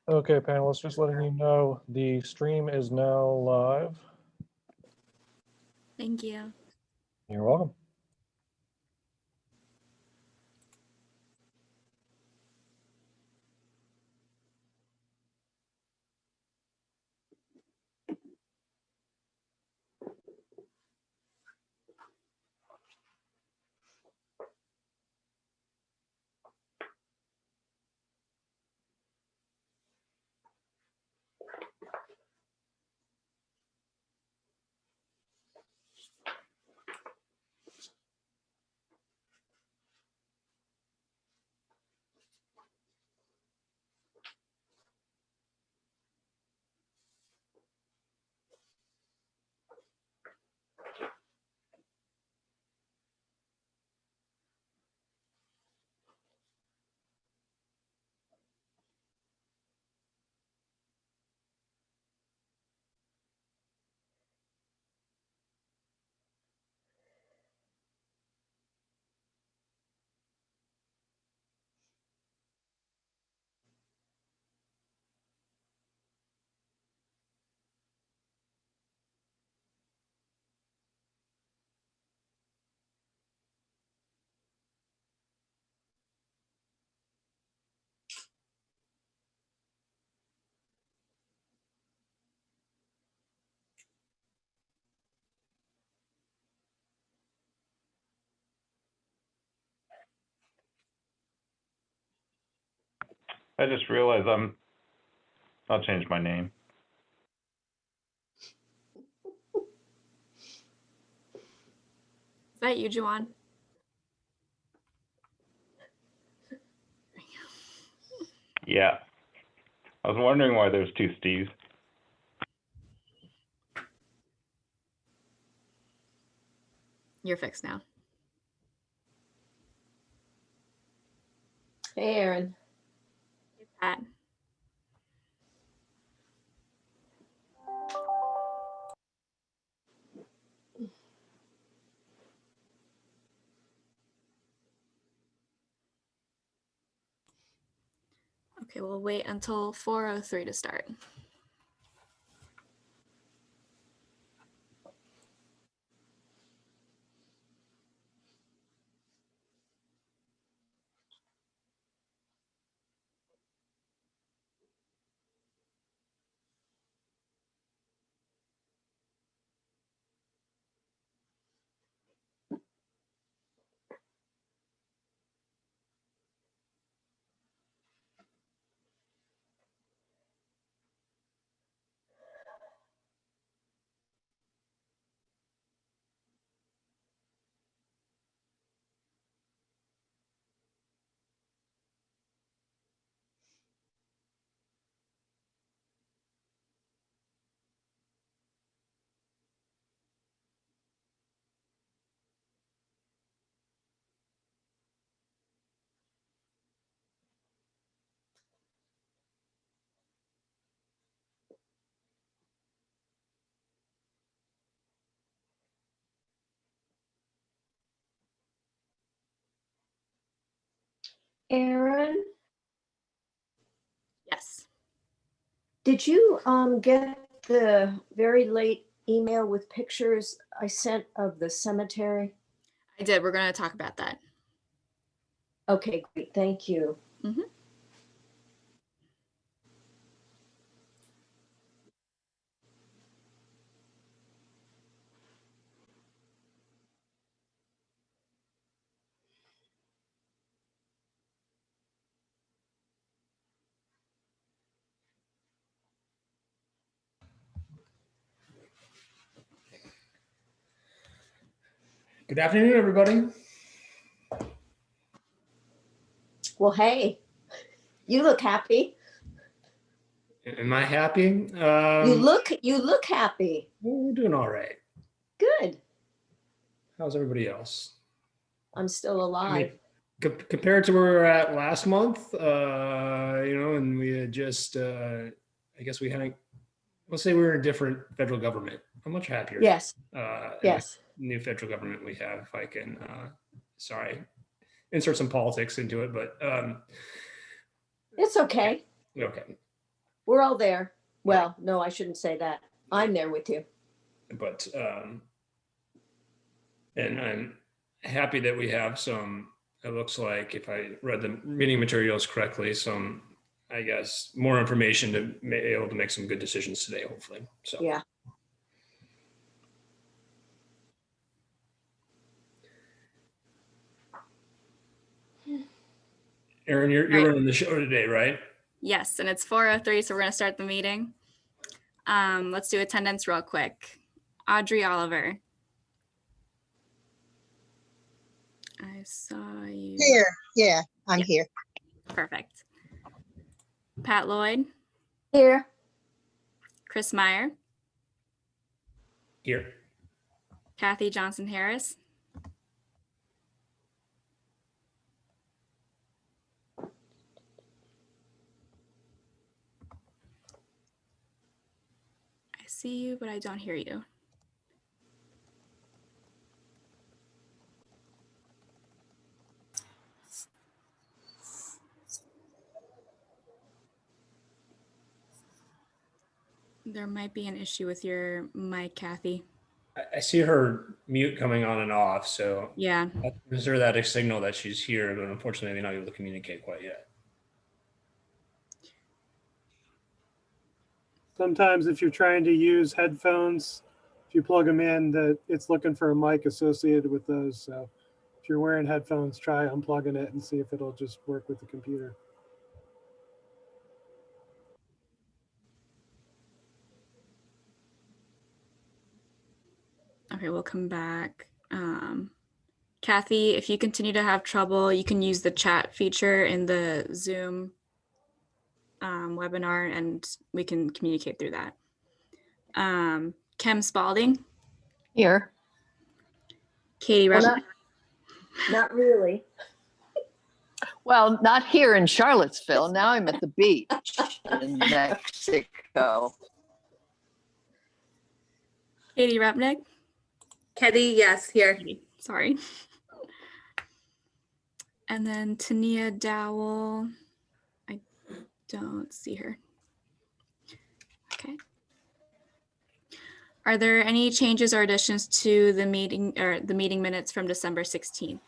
Okay, panelists, just letting you know, the stream is now live. Thank you. You're welcome. I just realized I'll change my name. Is that you, Juwan? Yeah. I was wondering why there's two Steves. You're fixed now. Hey, Aaron. Hey, Pat. Okay, we'll wait until 4:03 to start. Aaron, Yes. did you get the very late email with pictures I sent of the cemetery? I did. We're going to talk about that. Okay, great. Thank you. Mm-hmm. Good afternoon, everybody. Well, hey, you look happy. Am I happy? You look happy. We're doing all right. Good. How's everybody else? I'm still alive. Compared to where we were at last month, and we had just, I guess we hadn't, let's say we were in a different federal government. I'm much happier. Yes. Yes. New federal government we have, if I can, insert some politics into it, but. It's okay. Okay. We're all there. Well, no, I shouldn't say that. I'm there with you. But, and I'm happy that we have some, it looks like if I read the meeting materials correctly, some, I guess, more information to be able to make some good decisions today, hopefully. So. Yeah. Erin, you're Right. running the show today, right? Yes, and it's 4:03, so we're gonna start the meeting. Let's do attendance real quick. Audrey Oliver. I saw you. Here, yeah, I'm Yeah. here. Perfect. Pat Lloyd, Here. Chris Meyer, Here. Kathy Johnson Harris, I see you, but I don't hear you. There might be an issue with your mic, Kathy. I see her mute coming on and off, so Yeah, I consider that a signal that she's here, but unfortunately, not able to communicate quite yet. Sometimes if you're trying to use headphones, if you plug them in, that it's looking for a mic associated with those. So if you're wearing headphones, try unplugging it and see if it'll just work with the computer. okay, we'll come back. Kathy, if you continue to have trouble, you can use the chat feature in the Zoom webinar and we can communicate through that. Kim Spalding, Here. Katie Well, Rupp, not really. Well, not here in Charlottesville. Now I'm at the beach in Mexico. Katie Repnick, Ketty, yes, here. sorry. And then Tania Dowell, I don't see her. Okay. Are there any changes or additions to the meeting or the meeting minutes from December 16th?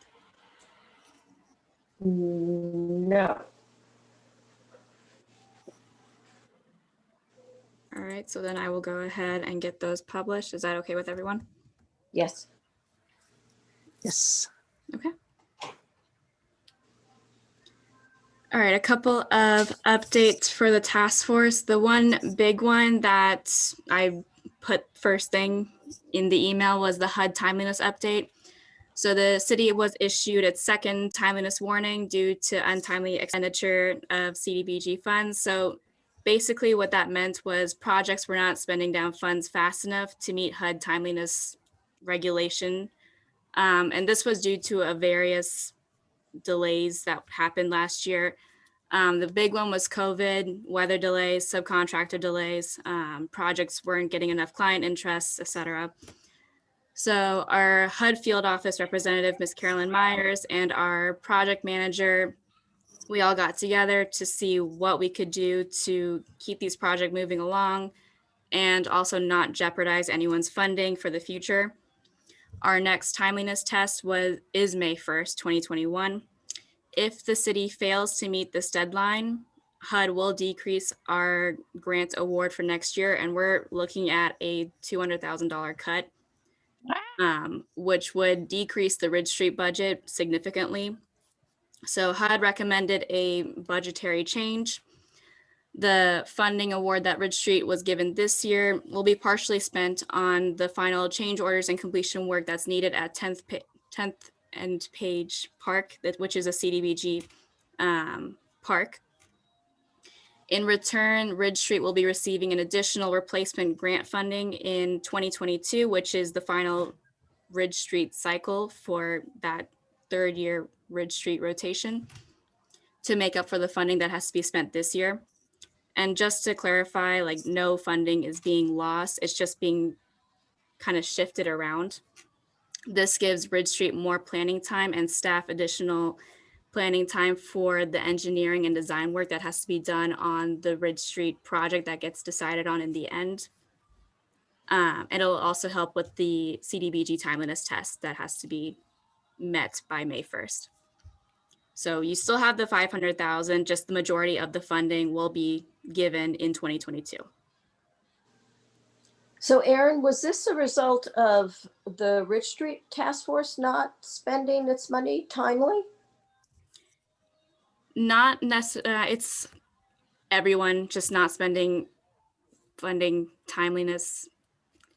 No. All right, so then I will go ahead and get those published. Is that okay with everyone? Yes. Yes. Okay. All right, a couple of updates for the task force. The one big one that I put first thing in the email was the HUD timeliness update. So the city was issued its second timeliness warning due to untimely expenditure of CDBG funds. So basically what that meant was projects were not spending down funds fast enough to meet HUD timeliness regulation. And this was due to a various delays that happened last year. The big one was COVID, weather delays, subcontractor delays, projects weren't getting enough client interest, et cetera. So our HUD field office representative, Ms. Carolyn Myers, and our project manager, we all got together to see what we could do to keep these projects moving along and also not jeopardize anyone's funding for the future. Our next timeliness test is May 1st, 2021. If the city fails to meet this deadline, HUD will decrease our grant award for next year, and we're looking at a $200,000 cut, which would decrease the Ridge Street budget significantly. So HUD recommended a budgetary change. The funding award that Ridge Street was given this year will be partially spent on the final change orders and completion work that's needed at 10th and Page Park, which is a CDBG park. In return, Ridge Street will be receiving an additional replacement grant funding in 2022, which is the final Ridge Street cycle for that third year Ridge Street rotation to make up for the funding that has to be spent this year. And just to clarify, like no funding is being lost. It's just being kind of shifted around. This gives Ridge Street more planning time and staff additional planning time for the engineering and design work that has to be done on the Ridge Street project that gets decided on in the end. It'll also help with the CDBG timeliness test that has to be met by May 1st. So you still have the 500,000, just the majority of the funding will be given in 2022. So Aaron, was this a result of the Rich Street Task Force not spending its money timely? Not necessarily, it's everyone just not spending funding timeliness.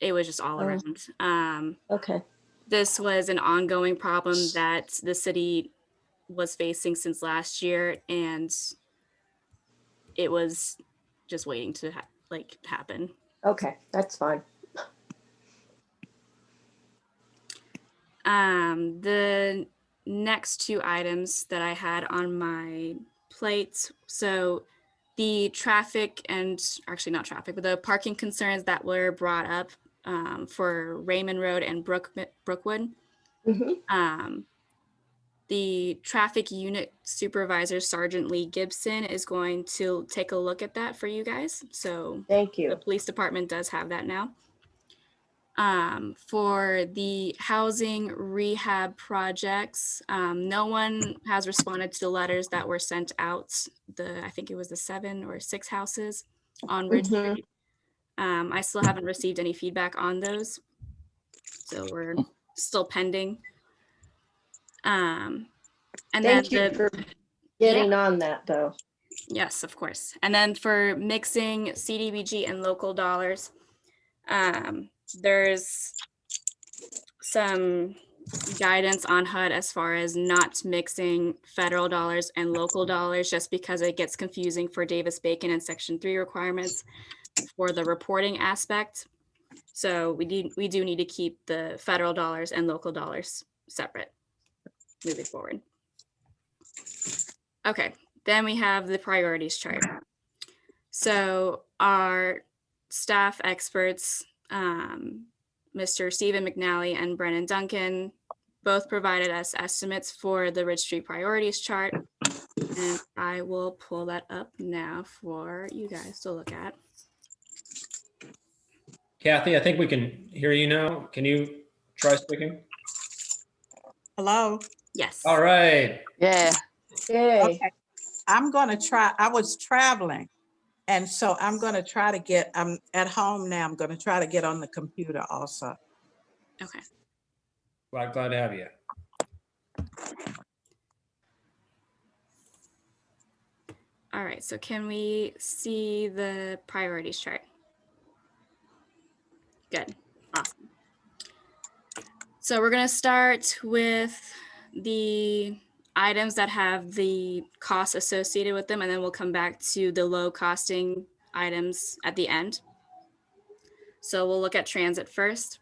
It was just all Oh. around. Okay, This was an ongoing problem that the city was facing since last year, and it was just waiting to happen. okay, that's fine. The next two items that I had on my plate, so the traffic and actually not traffic, but the parking concerns that were brought up for Raymond Road and Brookwood. Mhm. The traffic unit supervisor, Sergeant Lee Gibson, is going to take a look at that for you guys. So Thank the you. police department does have that now. For the housing rehab projects, no one has responded to the letters that were sent out. I think it was the 7 or 6 houses on Ridge Mhm. Street. I still haven't received any feedback on those. So we're still pending. And Thank you then for getting on that, though. yes, of course. And then for mixing CDBG and local dollars, there's some guidance on HUD as far as not mixing federal dollars and local dollars, just because it gets confusing for Davis-Bacon and Section 3 requirements for the reporting aspect. So we do need to keep the federal dollars and local dollars separate moving forward. Okay, then we have the priorities chart. So our staff experts, Mr. Stephen McNally and Brennan Duncan, both provided us estimates for the Ridge Street priorities chart. And I will pull that up now for you guys to look at. Kathy, I think we can hear you now. Can you try speaking? Hello? Yes. All right. Yeah. Yay. Okay. I'm going to try. I was traveling, and so I'm going to try to get, I'm at home now. I'm going to try to get on the computer also. Okay. Glad to have you. All right, so can we see the priorities chart? Good, awesome. So we're gonna start with the items that have the costs associated with them, and then we'll come back to the low costing items at the end. So we'll look at transit first.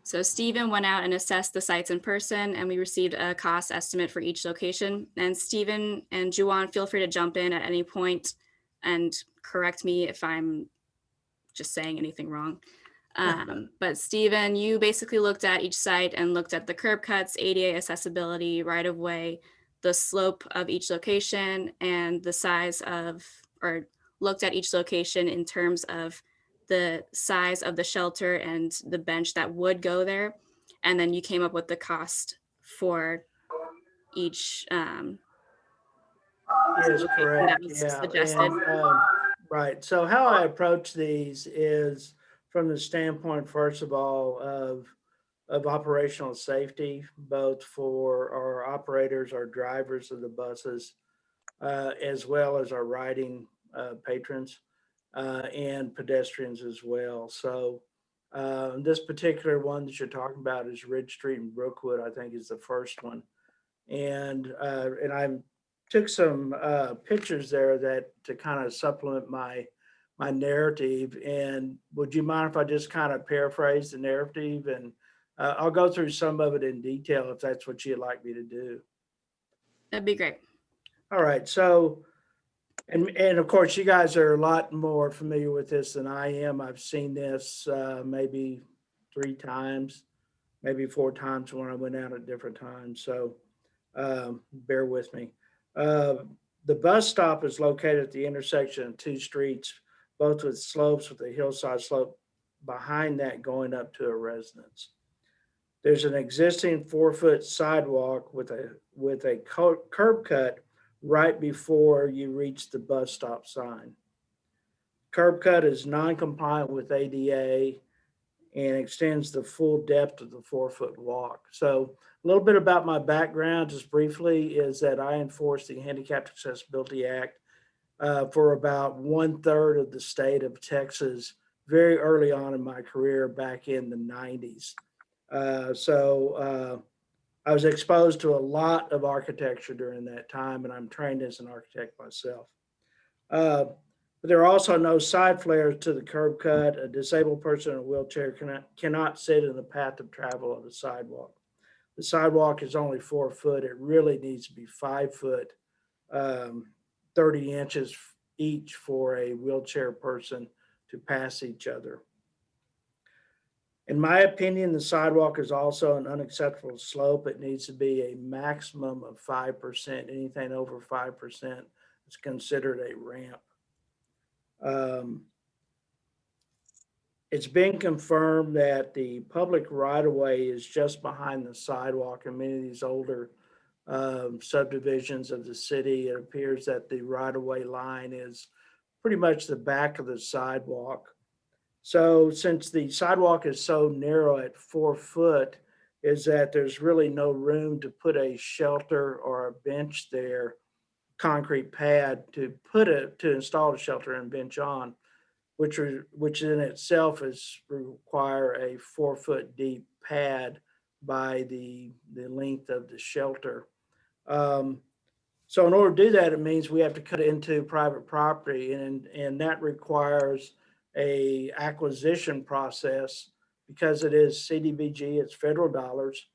So Stephen went out and assessed the sites in person, and we received a cost estimate for each location. And Stephen and Juwan, feel free to jump in at any point and correct me if I'm just saying anything wrong. But Stephen, you basically looked at each site and looked at the curb cuts, ADA accessibility, right of way, the slope of each location, and the size of, or looked at each location in terms of the size of the shelter and the bench that would go there. And then you came up with the cost for each Is correct. that was Yeah. suggested. And, right. So how I approach these is from the standpoint, first of all, of operational safety, both for our operators, our drivers of the buses, as well as our riding patrons and pedestrians as well. So this particular one that you're talking about is Ridge Street and Brookwood, I think is the first one. And I took some pictures there that to kind of supplement my narrative. And would you mind if I just kind of paraphrase the narrative? And I'll go through some of it in detail if that's what you'd like me to do. That'd be great. All right. So, and of course, you guys are a lot more familiar with this than I am. I've seen this maybe 3 times, maybe 4 times when I went out at different times. So bear with me. The bus stop is located at the intersection of two streets, both with slopes with a hillside slope behind that going up to a residence. There's an existing 4-foot sidewalk with a curb cut right before you reach the bus stop sign. Curb cut is non-compliant with ADA and extends the full depth of the 4-foot walk. So a little bit about my background, just briefly, is that I enforced the Handicapped Accessibility Act for about 1/3 of the state of Texas very early on in my career back in the 90s. I was exposed to a lot of architecture during that time, and I'm trained as an architect myself. But there are also no side flares to the curb cut. A disabled person in a wheelchair cannot sit in the path of travel of the sidewalk. The sidewalk is only 4 foot. It really needs to be 5 foot, 30 inches each for a wheelchair person to pass each other. In my opinion, the sidewalk is also an unacceptable slope. It needs to be a maximum of 5%. Anything over 5% is considered a ramp. It's been confirmed that the public right-of-way is just behind the sidewalk. In many of these older subdivisions of the city, it appears that the right-of-way line is pretty much the back of the sidewalk. So since the sidewalk is so narrow at 4 foot, is that there's really no room to put a shelter or a bench there, concrete pad to install a shelter and bench on, which in itself require a 4 foot deep pad by the length of the shelter. So in order to do that, it means we have to cut it into private property, and that requires a acquisition process because it is CDBG, it's federal dollars,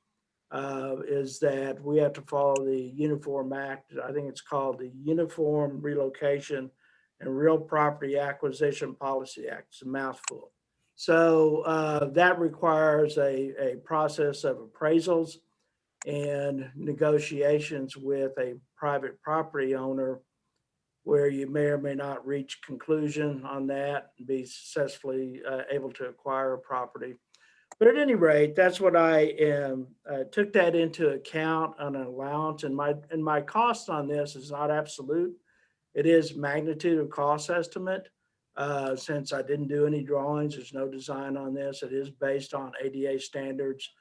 is that we have to follow the Uniform Act. I think it's called the Uniform Relocation and Real Property Acquisition Policy Act. It's a mouthful. So that requires a process of appraisals and negotiations with a private property owner where you may or may not reach conclusion on that and be successfully able to acquire a property. But at any rate, that's what I took that into account on an allowance, and my cost on this is not absolute. It is magnitude of cost estimate. Since I didn't do any drawings, there's no design on this. It is based on ADA standards,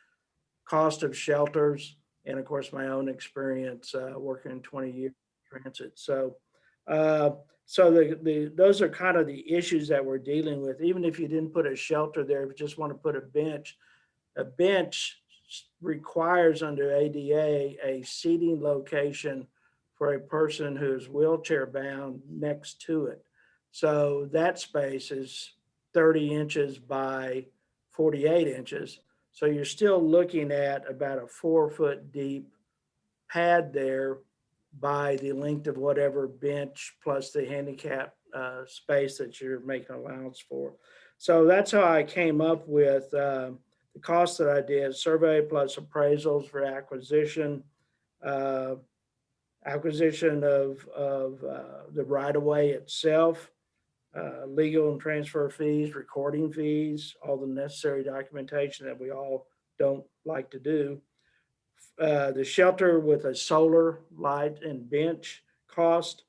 cost of shelters, and of course my own experience working 20 years transit. So those are kind of the issues that we're dealing with. Even if you didn't put a shelter there, if you just want to put a bench requires under ADA a seating location for a person who's wheelchair bound next to it. So that space is 30 inches by 48 inches. So you're still looking at about a 4 foot deep pad there by the length of whatever bench plus the handicap space that you're making allowance for. So that's how I came up with the cost that I did: survey plus appraisals for acquisition, acquisition of the right-of-way itself, legal and transfer fees, recording fees, all the necessary documentation that we all don't like to do. The shelter with a solar light and bench cost,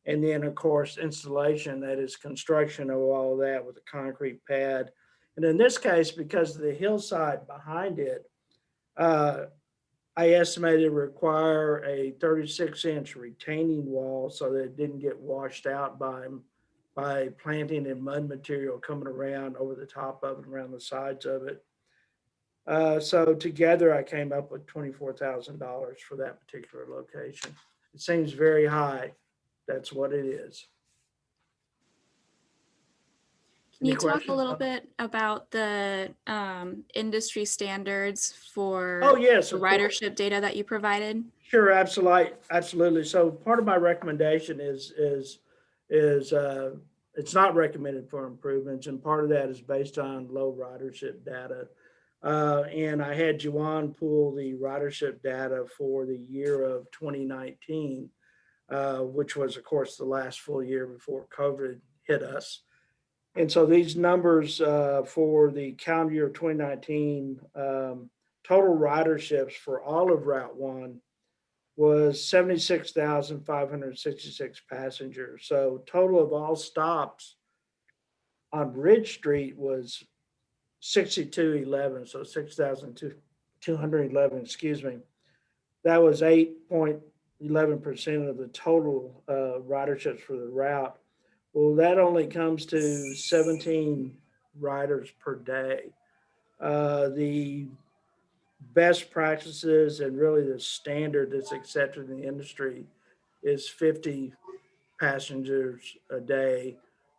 and then of course installation, that is construction of all of that with a concrete pad. And in this case, because of the hillside behind it, I estimated require a 36-inch retaining wall so that it didn't get washed out by planting and mud material coming around over the top of it, around the sides of it. So together I came up with $24,000 for that particular location. It seems very high. That's what it is. Can you talk a little bit about the industry standards for the ridership data that you provided? Sure, absolutely. So part of my recommendation is it's not recommended for improvements, and part of that is based on low ridership data. And I had Juwan pull the ridership data for the year of 2019. which was, of course, the last full year before COVID hit us. And so these numbers for the calendar year of 2019, total riderships for all of Route 1 was 76,566 passengers. So total of all stops on Ridge Street was 6,211, so 6,211, excuse me. That was 8.11% of the total riderships for the route. Well, that only comes to 17 riders per day. The best practices and really the standard that's accepted in the industry is 50 passengers a day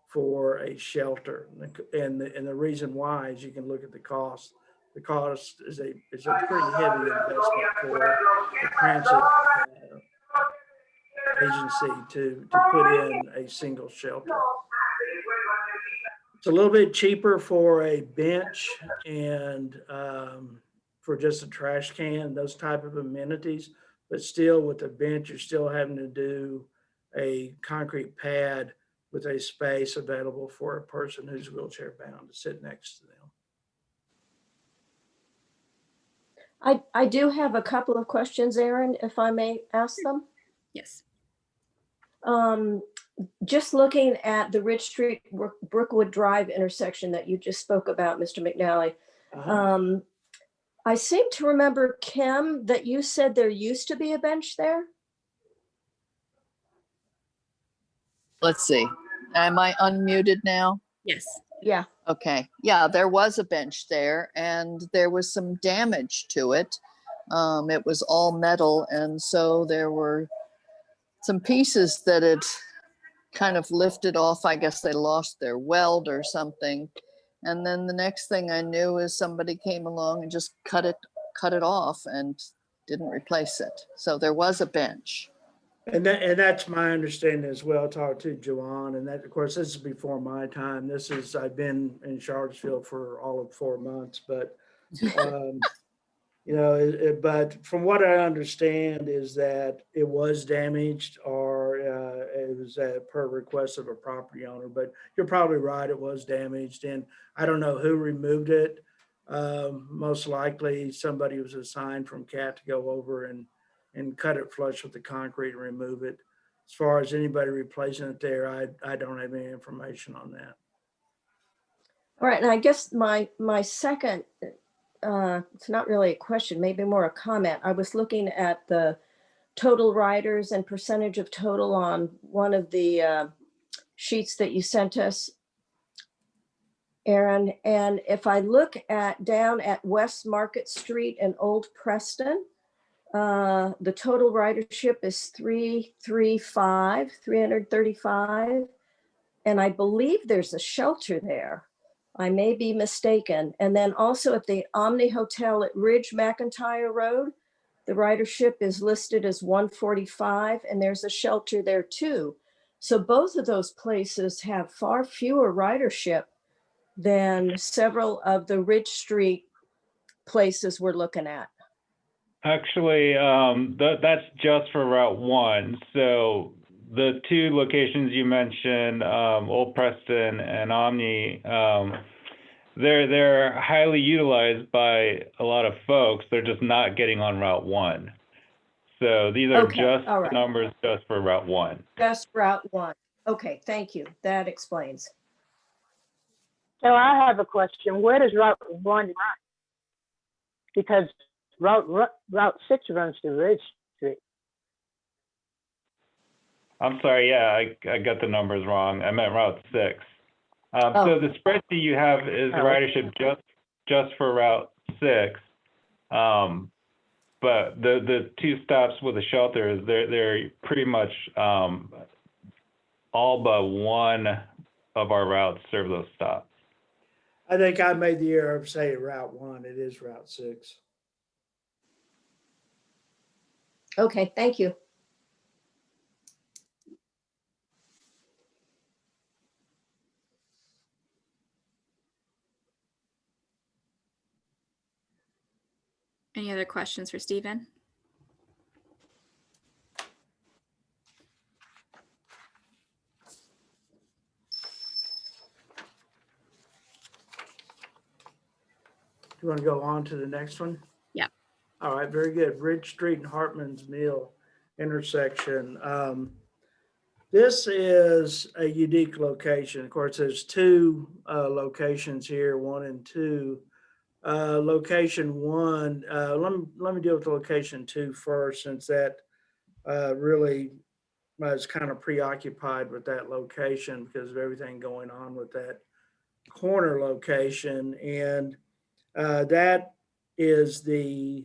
for a shelter. And the reason why is you can look at the cost. The cost is a pretty heavy investment for the transit agency to put in a single shelter. It's a little bit cheaper for a bench and for just a trash can, those type of amenities, but still with a bench, you're still having to do a concrete pad with a space available for a person who's wheelchair bound to sit next to them. I do have a couple of questions, Aaron, if I may ask them. Yes. Just looking at the Ridge Street Brookwood Drive intersection that you just spoke about, Mr. McNally. I seem to remember, Kim, that you said there used to be a bench there. Let's see. Am I unmuted now? Yes. Yeah. Okay. Yeah, there was a bench there and there was some damage to it. It was all metal. And so there were some pieces that had kind of lifted off. I guess they lost their weld or something. And then the next thing I knew is somebody came along and just cut it off and didn't replace it. So there was a bench. And that's my understanding as well. Talked to Joanne, and that, of course, this is before my time. I've been in Charlottesville for all of 4 months, but but from what I understand is that it was damaged or it was per request of a property owner. But you're probably right; it was damaged, and I don't know who removed it. Most likely, somebody was assigned from CAT to go over and cut it flush with the concrete and remove it. As far as anybody replacing it there, I don't have any information on that. All right, and I guess my second, it's not really a question, maybe more a comment. I was looking at the total riders and percentage of total on one of the sheets that you sent us, Aaron. And if I look down at West Market Street in Old Preston, the total ridership is 335, and I believe there's a shelter there. I may be mistaken. And then also at the Omni Hotel at Ridge McIntyre Road, the ridership is listed as 145, and there's a shelter there too. So both of those places have far fewer ridership than several of the Ridge Street places we're looking at. Actually, that's just for Route 1. So the two locations you mentioned, Old Preston and Omni, they're highly utilized by a lot of folks. They're just not getting on Route 1. So these are just all right. numbers just for Route 1. Just Route 1. Okay, thank you. That explains. So I have a question. Where does Route 1 run? Because Route 6 runs to Ridge Street. I'm sorry, yeah, I got the numbers wrong. I meant Route 6. So the spreadsheet you have is ridership just for Route 6. But the two stops with the shelters, they're pretty much all but one of our routes serve those stops. I think I made the error of saying Route 1. It is Route 6. Okay, thank you. Any other questions for Stephen? You want to go on to the next one? Yep. All right, very good. Ridge Street and Hartman's Mill intersection. This is a unique location. Of course, there's two locations here, 1 and 2. Location 1, let me deal with location 2 first, since that really I was kind of preoccupied with that location because of everything going on with that corner location. And that is the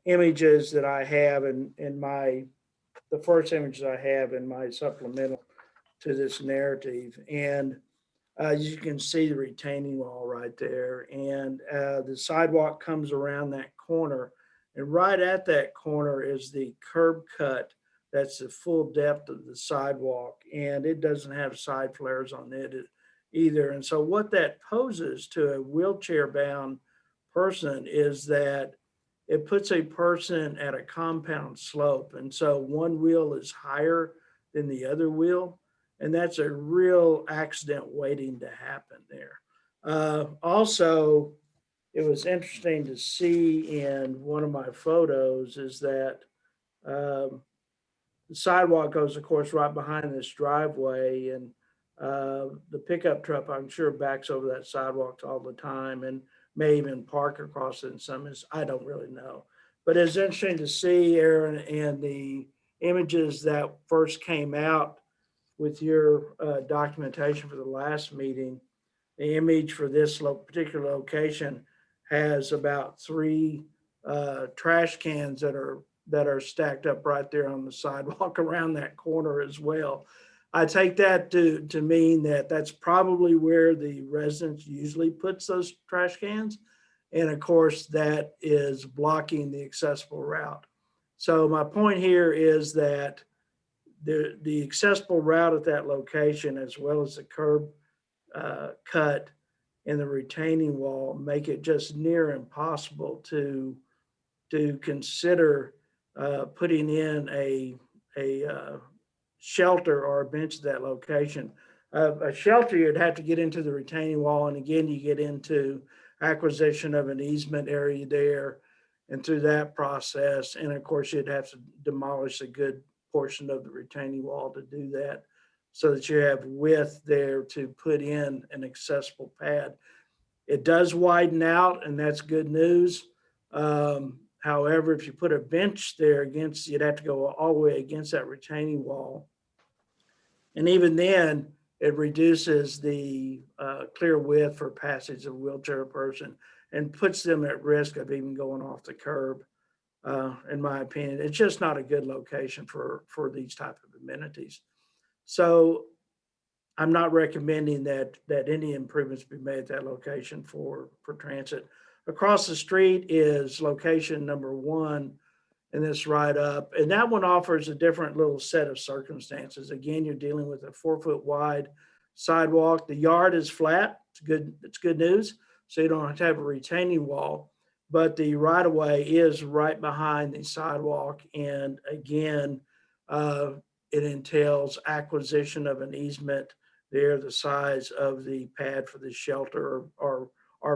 images that I have in my, the first images I have in my supplemental to this narrative. And as you can see, the retaining wall right there. And the sidewalk comes around that corner. And right at that corner is the curb cut. That's the full depth of the sidewalk. And it doesn't have side flares on it either. And so what that poses to a wheelchair bound person is that it puts a person at a compound slope. And so one wheel is higher than the other wheel. And that's a real accident waiting to happen there. Also, it was interesting to see in one of my photos is that the sidewalk goes, of course, right behind this driveway, and the pickup truck, I'm sure, backs over that sidewalk all the time and may even park across it in some instances. I don't really know. But it's interesting to see, Aaron, and the images that first came out with your documentation for the last meeting. The image for this particular location has about 3 trash cans that are stacked up right there on the sidewalk around that corner as well. I take that to mean that that's probably where the residents usually puts those trash cans. And of course, that is blocking the accessible route. So my point here is that the accessible route at that location, as well as the curb cut and the retaining wall, make it just near impossible to consider putting in a shelter or a bench at that location. A shelter, you'd have to get into the retaining wall, and again, you get into acquisition of an easement area there, and through that process, and of course, you'd have to demolish a good portion of the retaining wall to do that, so that you have width there to put in an accessible pad. It does widen out, and that's good news. However, if you put a bench there against, you'd have to go all the way against that retaining wall. And even then, it reduces the clear width for passage of a wheelchair person and puts them at risk of even going off the curb. In my opinion, it's just not a good location for these type of amenities. So I'm not recommending that any improvements be made at that location for transit. Across the street is location number 1 in this write-up, and that one offers a different little set of circumstances. Again, you're dealing with a 4-foot wide sidewalk. The yard is flat. It's good news. So you don't have to have a retaining wall, but the right-of-way is right behind the sidewalk. And again, it entails acquisition of an easement there, the size of the pad for the shelter or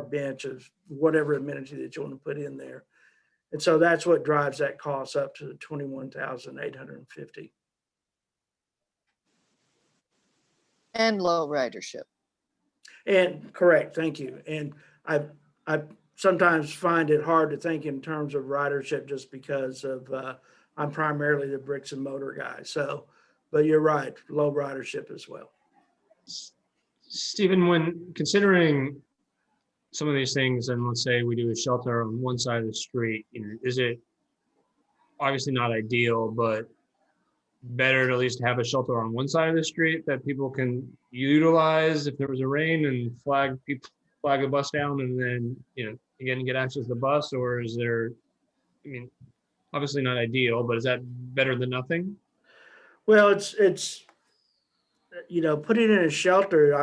bench of whatever amenity that you want to put in there. And so that's what drives that cost up to $21,850. And low ridership. And correct, thank you. And I sometimes find it hard to think in terms of ridership just because of I'm primarily the bricks and mortar guy. So, but you're right, low ridership as well. Stephen, when considering some of these things, and let's say we do a shelter on one side of the street, is it obviously not ideal, but better to at least have a shelter on one side of the street that people can utilize if there was a rain and flag the bus down and then, again, get access to the bus? Or is there, obviously not ideal, but is that better than nothing? Well, it's putting in a shelter.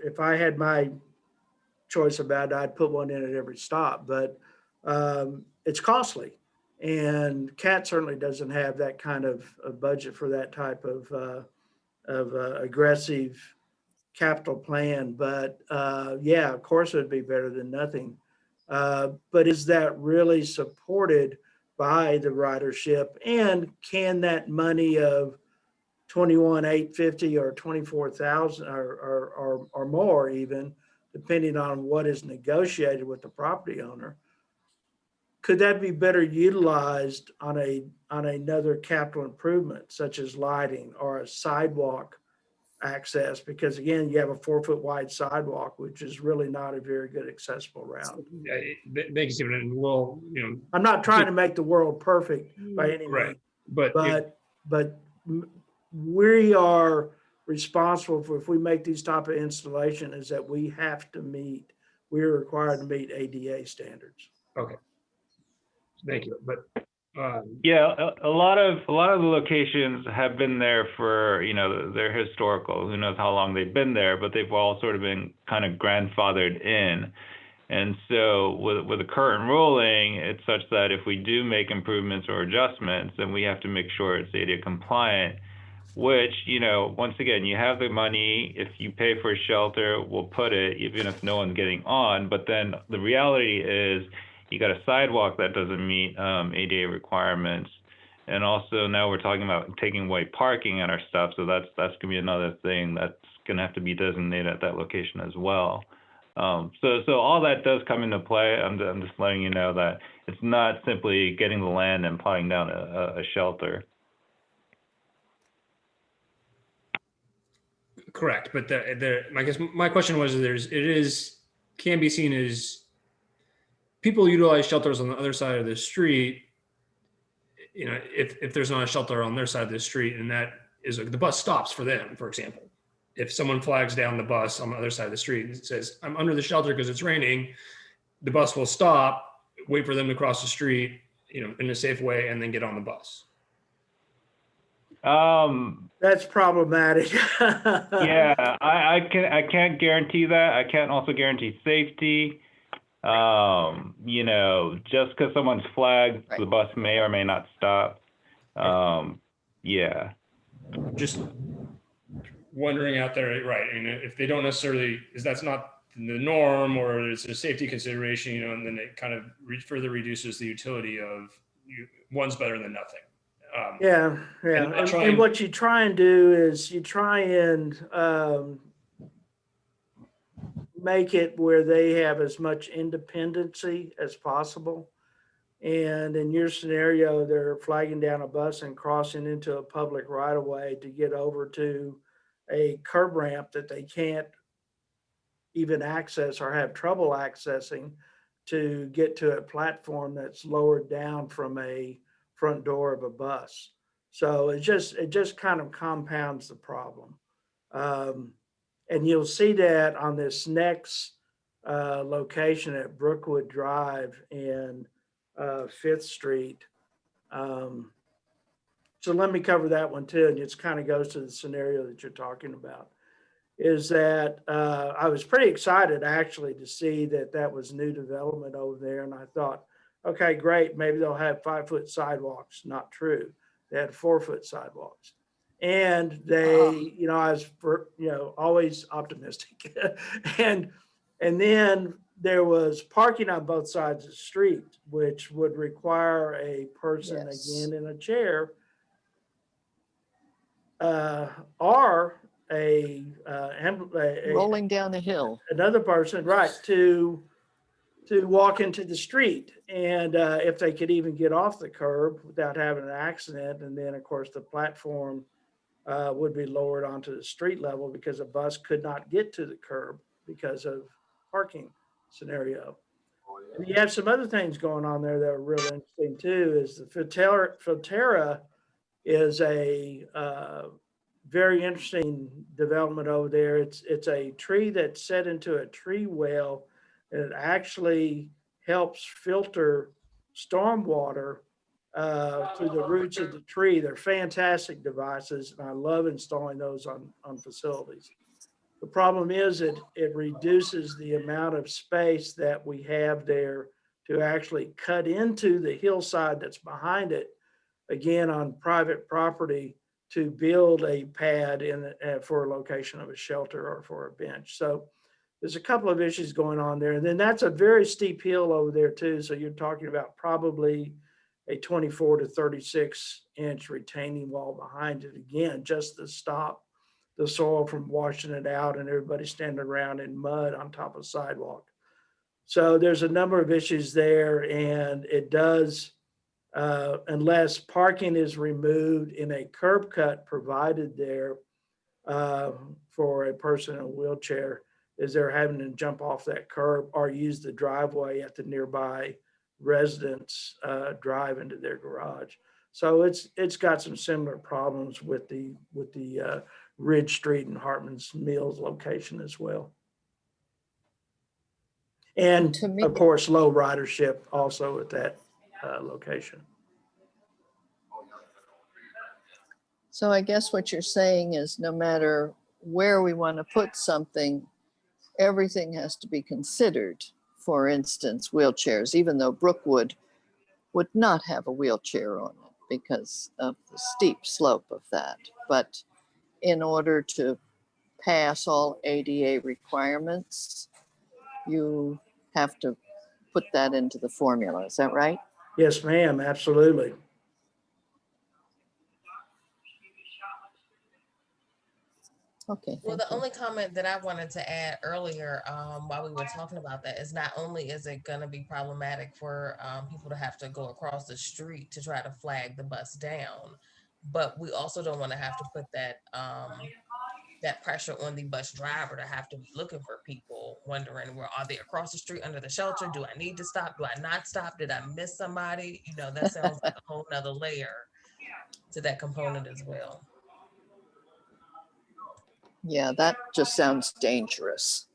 If I had my choice about it, I'd put one in at every stop, but it's costly. And CAT certainly doesn't have that kind of budget for that type of aggressive capital plan. But yeah, of course, it would be better than nothing. But is that really supported by the ridership? And can that money of 21,850 or 24,000 or more, even depending on what is negotiated with the property owner, could that be better utilized on another capital improvement such as lighting or a sidewalk access? Because again, you have a 4-foot wide sidewalk, which is really not a very good accessible route. Yeah, thank you, Stephen. And we'll, I'm not trying to make the world perfect by any right, means, but we are responsible for, if we make these type of installation, is that we are required to meet ADA standards. okay. Thank you. But Yeah, a lot of the locations have been there for, they're historical. Who knows how long they've been there, but they've all sort of been kind of grandfathered in. And so with the current ruling, it's such that if we do make improvements or adjustments, then we have to make sure it's ADA compliant, which, once again, you have the money. If you pay for a shelter, we'll put it, even if no one's getting on. But then the reality is you got a sidewalk that doesn't meet ADA requirements. And also now we're talking about taking away parking at our stuff. So that's going to be another thing that's going to have to be designated at that location as well. So all that does come into play. I'm just letting you know that it's not simply getting the land and plotting down a shelter. correct. But I guess my question was, can be seen as people utilize shelters on the other side of the street. If there's not a shelter on their side of the street, and that is the bus stops for them, for example. If someone flags down the bus on the other side of the street and says, I'm under the shelter because it's raining, the bus will stop, wait for them to cross the street, in a safe way, and then get on the bus. That's problematic. Yeah, I can't guarantee that. I can't also guarantee safety. Just because someone's flagged, the bus may or may not stop. Yeah. Just wondering out there, right? If they don't necessarily, that's not the norm, or it's a safety consideration, and then it kind of further reduces the utility of one's better than nothing. Yeah. And what you try and do is you try and make it where they have as much independency as possible. And in your scenario, they're flagging down a bus and crossing into a public right of way to get over to a curb ramp that they can't even access or have trouble accessing to get to a platform that's lowered down from a front door of a bus. So it just kind of compounds the problem. And you'll see that on this next location at Brookwood Drive in 5th Street. So let me cover that one too. And it kind of goes to the scenario that you're talking about. Is that I was pretty excited actually to see that was new development over there. And I thought, okay, great. Maybe they'll have 5-foot sidewalks. Not true. They had 4-foot sidewalks. And they, I was, always optimistic. and then there was parking on both sides of the street, which would require a person again in a chair or a rolling down the hill. Another person, right, to walk into the street. And if they could even get off the curb without having an accident. And then of course the platform would be lowered onto the street level because a bus could not get to the curb because of parking scenario. And you have some other things going on there that are really interesting too, is the Filterra is a very interesting development over there. It's a tree that's set into a tree well, and it actually helps filter stormwater through the roots of the tree. They're fantastic devices, and I love installing those on facilities. The problem is it reduces the amount of space that we have there to actually cut into the hillside that's behind it, again, on private property, to build a pad for a location of a shelter or for a bench. So there's a couple of issues going on there. And then that's a very steep hill over there too. So you're talking about probably a 24 to 36 inch retaining wall behind it, again, just to stop the soil from washing it out and everybody standing around in mud on top of the sidewalk. So there's a number of issues there, and it does, unless parking is removed in a curb cut provided there for a person in a wheelchair, is they're having to jump off that curb or use the driveway at the nearby residents drive into their garage. So it's got some similar problems with the Ridge Street and Hartman's Mills location as well. And To me- of course, low ridership also at that location. So I guess what you're saying is no matter where we want to put something, everything has to be considered. For instance, wheelchairs, even though Brookwood would not have a wheelchair on it because of the steep slope of that. But in order to pass all ADA requirements, you have to put that into the formula. Is that right? Yes, ma'am, absolutely. Okay. Well, thank the you. only comment that I wanted to add earlier, while we were talking about that, is not only is it going to be problematic for people to have to go across the street to try to flag the bus down, but we also don't want to have to put that that pressure on the bus driver to have to be looking for people, wondering, well, are they across the street under the shelter? Do I need to stop? Do I not stop? Did I miss somebody? You know, that sounds like a whole nother layer to that component as well. Yeah, that just sounds dangerous.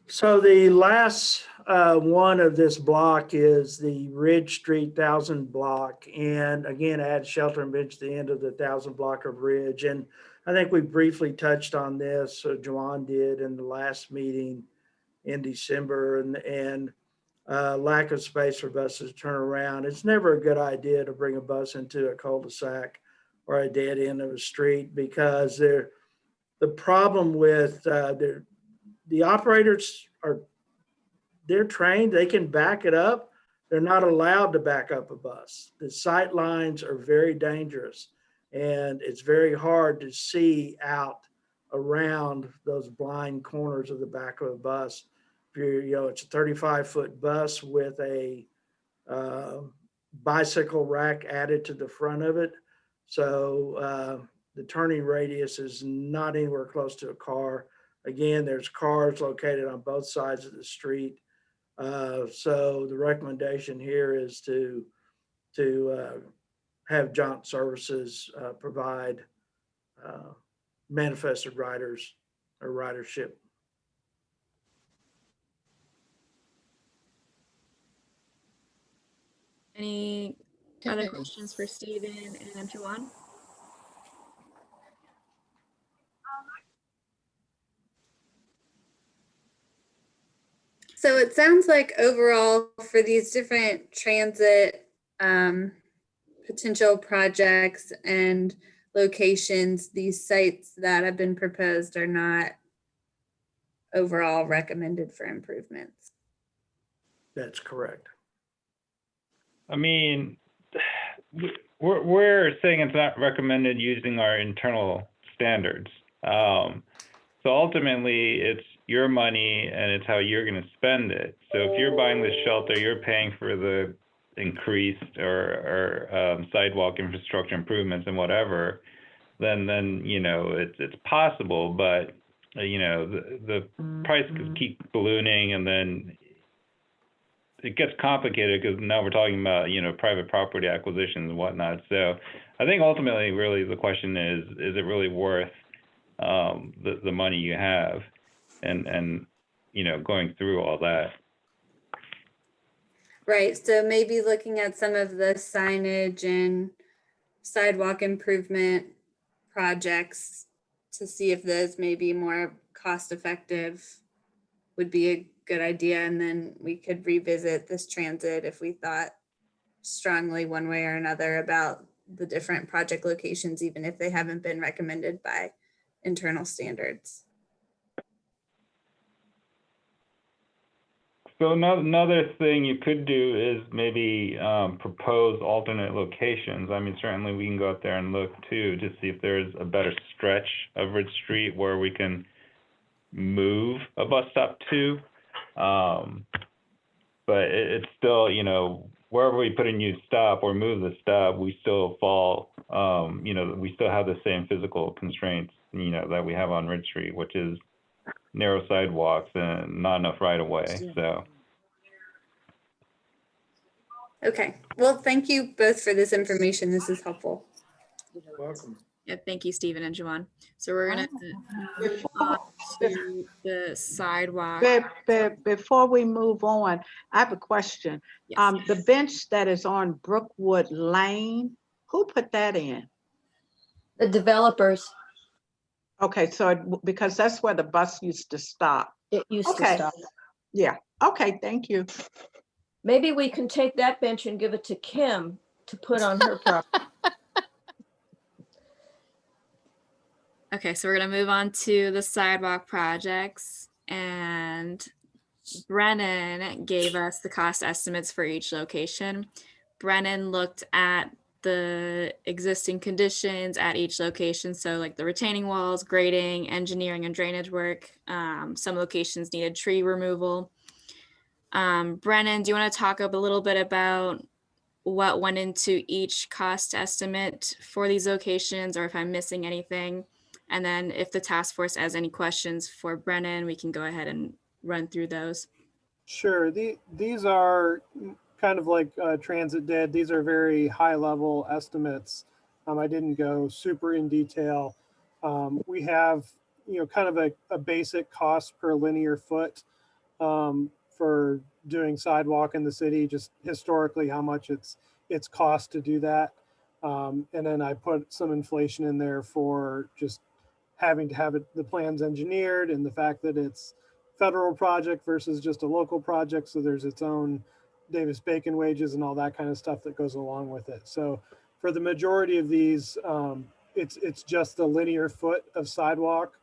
So the last one of this block is the Ridge Street 1000 block. And again, I had shelter and bench at the end of the 1000 block of Ridge. And I think we briefly touched on this, so Joanne did in the last meeting in December, and lack of space for buses to turn around. It's never a good idea to bring a bus into a cul-de-sac or a dead end of a street, because the problem with the operators they're trained, they can back it up. They're not allowed to back up a bus. The sight lines are very dangerous, and it's very hard to see out around those blind corners of the back of a bus. If you're, it's a 35-foot bus with a bicycle rack added to the front of it. So the turning radius is not anywhere close to a car. Again, there's cars located on both sides of the street. So the recommendation here is to have Jaunt Services provide manifested riders or ridership. Any other questions for Stephen and Joanne? So it sounds like overall for these different transit potential projects and locations, these sites that have been proposed are not overall recommended for improvements. That's correct. I mean, we're saying it's not recommended using our internal standards. So ultimately, it's your money and it's how you're going to spend it. So if you're buying the shelter, you're paying for the increased or sidewalk infrastructure improvements and whatever, then you know it's possible, but you know the price could keep ballooning, and then it gets complicated because now we're talking about private property acquisitions and whatnot. So I think ultimately, really, the question is it really worth the money you have, and going through all that. Right, so maybe looking at some of the signage and sidewalk improvement projects to see if those may be more cost effective would be a good idea. And then we could revisit this transit if we thought strongly one way or another about the different project locations, even if they haven't been recommended by internal standards. So another thing you could do is maybe propose alternate locations. I mean, certainly we can go out there and look too to see if there's a better stretch of Ridge Street where we can move a bus stop to. But it's still, you know, wherever we put a new stop or move the stop, we still fall, you know, we still have the same physical constraints, you know, that we have on Ridge Street, which is narrow sidewalks and not enough right of way. So. Okay, well, thank you both for this information. This is helpful. You're welcome. Yeah, thank you, Stephen and Juwan. So we're gonna move on to the sidewalk. Before we move on, I have a question. Yes. The bench that is on Brookwood Lane, who put that in? The developers, Okay, so because that's where the bus used to stop. it used to Okay. stop. Yeah, okay, thank you. Maybe we can take that bench and give it to Kim to put on her property. Okay, so we're gonna move on to the sidewalk projects, and Brennan gave us the cost estimates for each location. Brennan looked at the existing conditions at each location, so like the retaining walls, grading, engineering and drainage work. Some locations needed tree removal. Brennan, do you want to talk a little bit about what went into each cost estimate for these locations, or if I'm missing anything? And then if the task force has any questions for Brennan, we can go ahead and run through those. Sure. These are kind of like Transit did. These are very high level estimates. I didn't go super in detail. We have, you know, kind of a basic cost per linear foot for doing sidewalk in the city, just historically how much it's cost to do that. And then I put some inflation in there for just having to have the plans engineered and the fact that it's federal project versus just a local project. So there's its own Davis-Bacon wages and all that kind of stuff that goes along with it. So for the majority of these, it's just a linear foot of sidewalk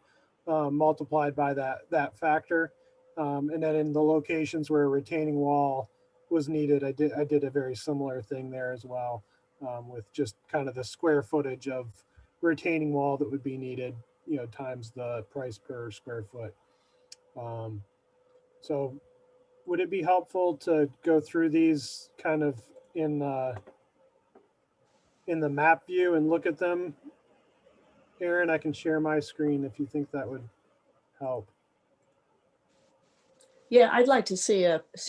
multiplied by that factor. And then in the locations where a retaining wall was needed, I did a very similar thing there as well, with just kind of the square footage of retaining wall that would be needed, you know, times the price per square foot. So would it be helpful to go through these kind of in the map view and look at them? Aaron, I can share my screen if you think that would help. Yeah, I'd like to see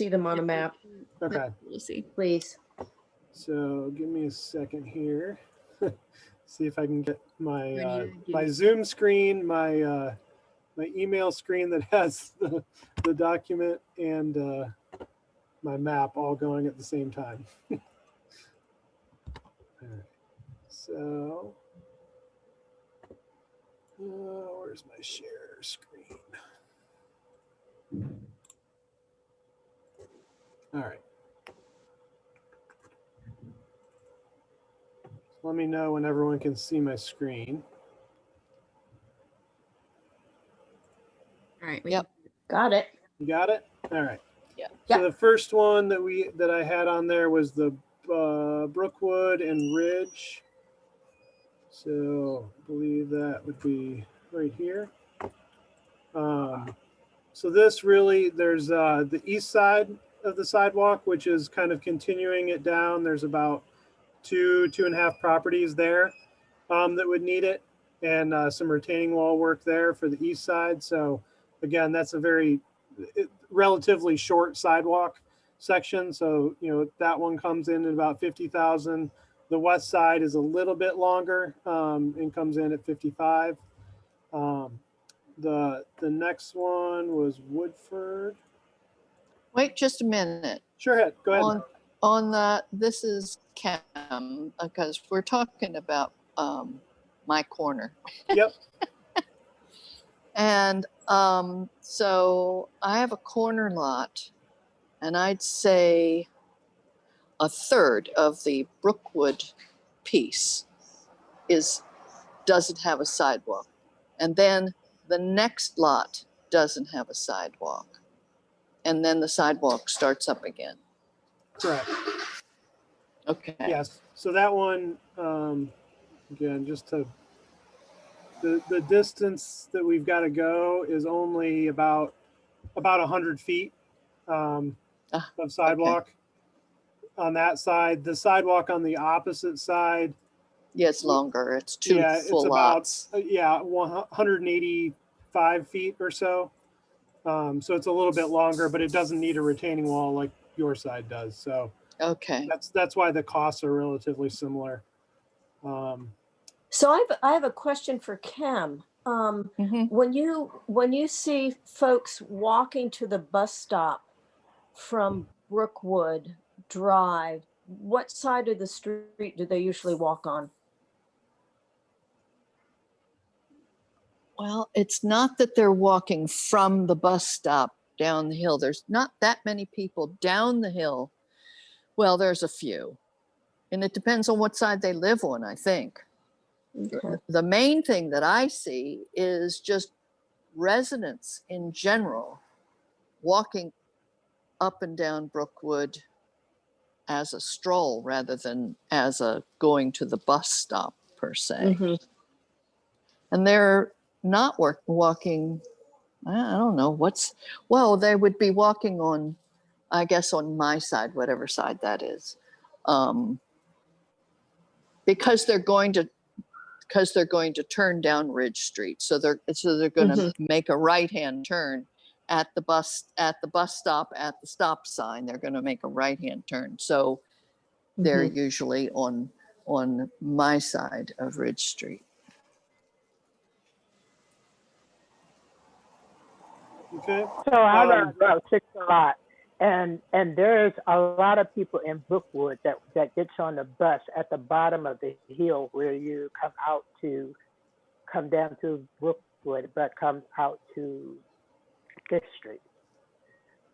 them on a map, Okay. We'll see. please. So give me a second here. See if I can get my Ready to my give- Zoom screen, my email screen that has the document, and my map all going at the same time. All right. So where's my share screen? All right. Let me know when everyone can see my screen. All right. Yep. Got it. You got it? All right. Yeah. So the first one that I had on there was the Brookwood and Ridge. So I believe that would be right here. So this really, there's the east side of the sidewalk, which is kind of continuing it down. There's about two and a half properties there that would need it, and some retaining wall work there for the east side. So again, that's a very relatively short sidewalk section. So, you know, that one comes in at about 50,000. The west side is a little bit longer and comes in at 55. The next one was Woodford. Wait just a minute. Sure, go ahead. On that, this is Cam, because we're talking about my corner. Yep. And so I have a corner lot, and I'd say a third of the Brookwood piece doesn't have a sidewalk. And then the next lot doesn't have a sidewalk. And then the sidewalk starts up again. Correct. Okay. Yes. So that one, again, just to, the distance that we've got to go is only about 100 feet of sidewalk on that side. The sidewalk on the opposite side. Yeah, it's longer. It's two full it's lots. about 185 feet or so. So it's a little bit longer, but it doesn't need a retaining wall like your side does. So okay, that's why the costs are relatively similar. So I have a question for Kim. When you see folks walking to the bus stop from Brookwood Drive, what side of the street do they usually walk on? Well, it's not that they're walking from the bus stop down the hill. There's not that many people down the hill. Well, there's a few. And it depends on what side they live on, I think. Okay. The main thing that I see is just residents in general walking up and down Brookwood as a stroll rather than as a going to the bus stop per se. And they're not walking, I don't know well, they would be walking on, I guess on my side, whatever side that is, because they're going to turn down Ridge Street. So they're going to make a right-hand turn at the bus stop at the stop sign. They're going to make a right-hand turn. So they're usually on my side of Ridge Street. Okay. So I run Route 6 a lot, and there's a lot of people in Brookwood that gets on the bus at the bottom of the hill where you come down to Brookwood, but come out to 5th Street.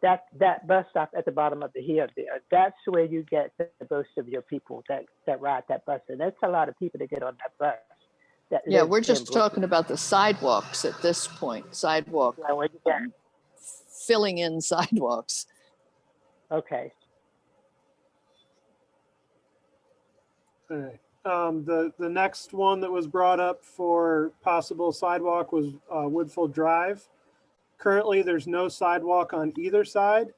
That bus stop at the bottom of the hill there, that's where you get the most of your people that ride that bus. And that's a lot of people that get on that bus. Yeah, we're just talking about the sidewalks at this point. Sidewalk, filling in sidewalks. Okay. All right. The next one that was brought up for possible sidewalk was Woodfull Drive. Currently, there's no sidewalk on either side.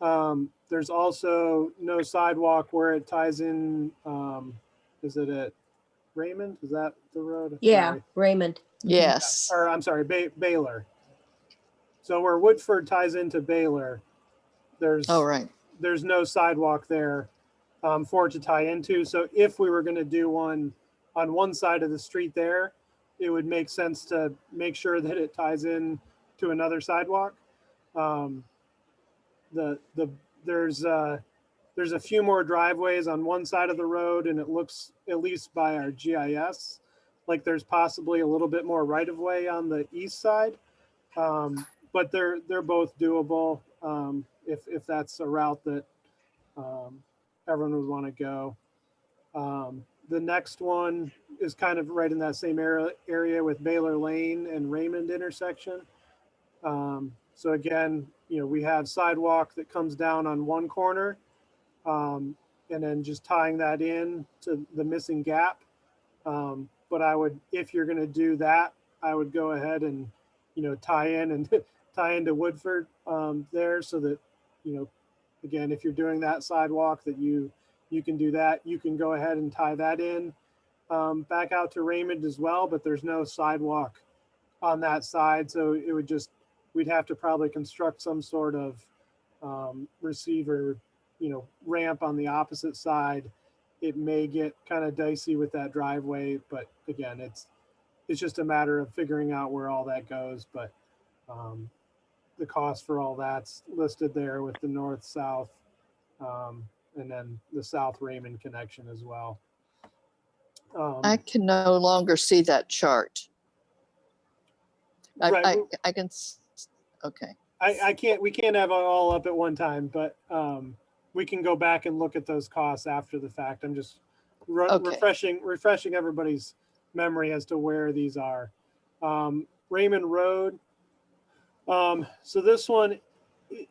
There's also no sidewalk where it ties in. Is it at Raymond? Is that the road? Yeah, Sorry. Raymond. Yes. Or I'm sorry, Baylor. So where Woodford ties into Baylor, there's no sidewalk there for it to tie into. So if we were going to do one on one side of the street there, it would make sense to make sure that it ties in to another sidewalk. There's a few more driveways on one side of the road, and it looks, at least by our GIS, like there's possibly a little bit more right of way on the east side. But they're both doable if that's a route that everyone would want to go. The next one is kind of right in that same area with Baylor Lane and Raymond intersection. So again, we have sidewalk that comes down on one corner, and then just tying that in to the missing gap. But I would, if you're going to do that, I would go ahead and tie into Woodford there, so that again, if you're doing that sidewalk, that you can do that. You can go ahead and tie that in back out to Raymond as well, but there's no sidewalk on that side, so it would just, we'd have to probably construct some sort of receiver ramp on the opposite side. It may get kind of dicey with that driveway, but again, it's just a matter of figuring out where all that goes. But the cost for all that's listed there with the north-south and then the South Raymond connection as well. I can no longer see that chart. I can, okay. We can't have it all up at one time, but we can go back and look at those costs after the fact. I'm just refreshing everybody's memory as to where these are. Raymond Road. So this one,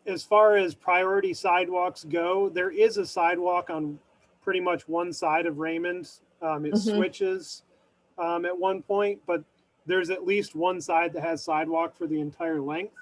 as far as priority sidewalks go, there is a sidewalk on pretty much one side of Raymond. It switches at one point, but there's at least one side that has sidewalk for the entire length.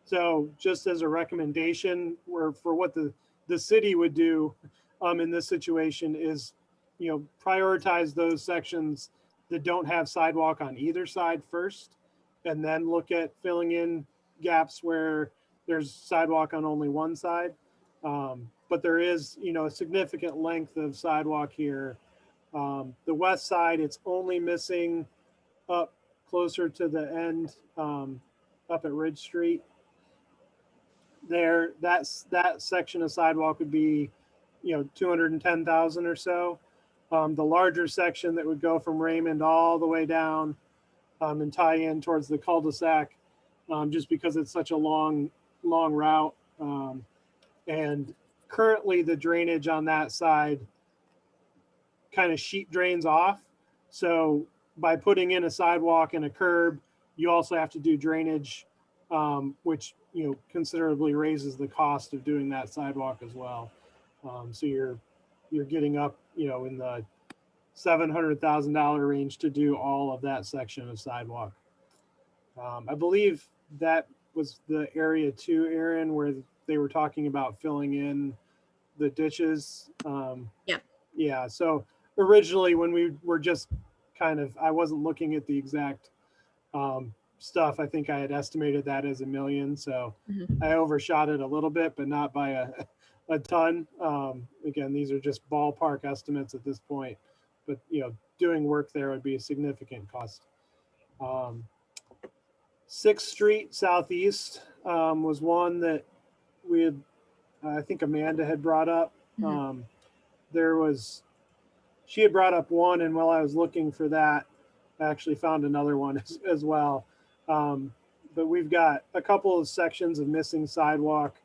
So just as a recommendation, for what the city would do in this situation is, you know, prioritize those sections that don't have sidewalk on either side first, and then look at filling in gaps where there's sidewalk on only one side. But there is, you know, a significant length of sidewalk here. The west side, it's only missing up closer to the end, up at Ridge Street. There, that section of sidewalk would be, you know, 210,000 or so. The larger section that would go from Raymond all the way down and tie in towards the cul-de-sac, just because it's such a long route. And currently the drainage on that side kind of sheet drains off. So by putting in a sidewalk and a curb, you also have to do drainage, which, you know, considerably raises the cost of doing that sidewalk as well. So you're getting up, you know, in the $700,000 range to do all of that section of sidewalk. I believe that was the area 2, Aaron, where they were talking about filling in the ditches. Yep. Yeah. So originally when we were just kind of, I wasn't looking at the exact stuff. I think I had estimated that as $1 million. So I overshot it a little bit, but not by a ton. Again, these are just ballpark estimates at this point, but, you know, doing work there would be a significant cost. 6th Street Southeast was one that we had, I think Amanda had brought up. She had brought up one, and while I was looking for that, I actually found another one as well. But we've got a couple of sections of missing sidewalk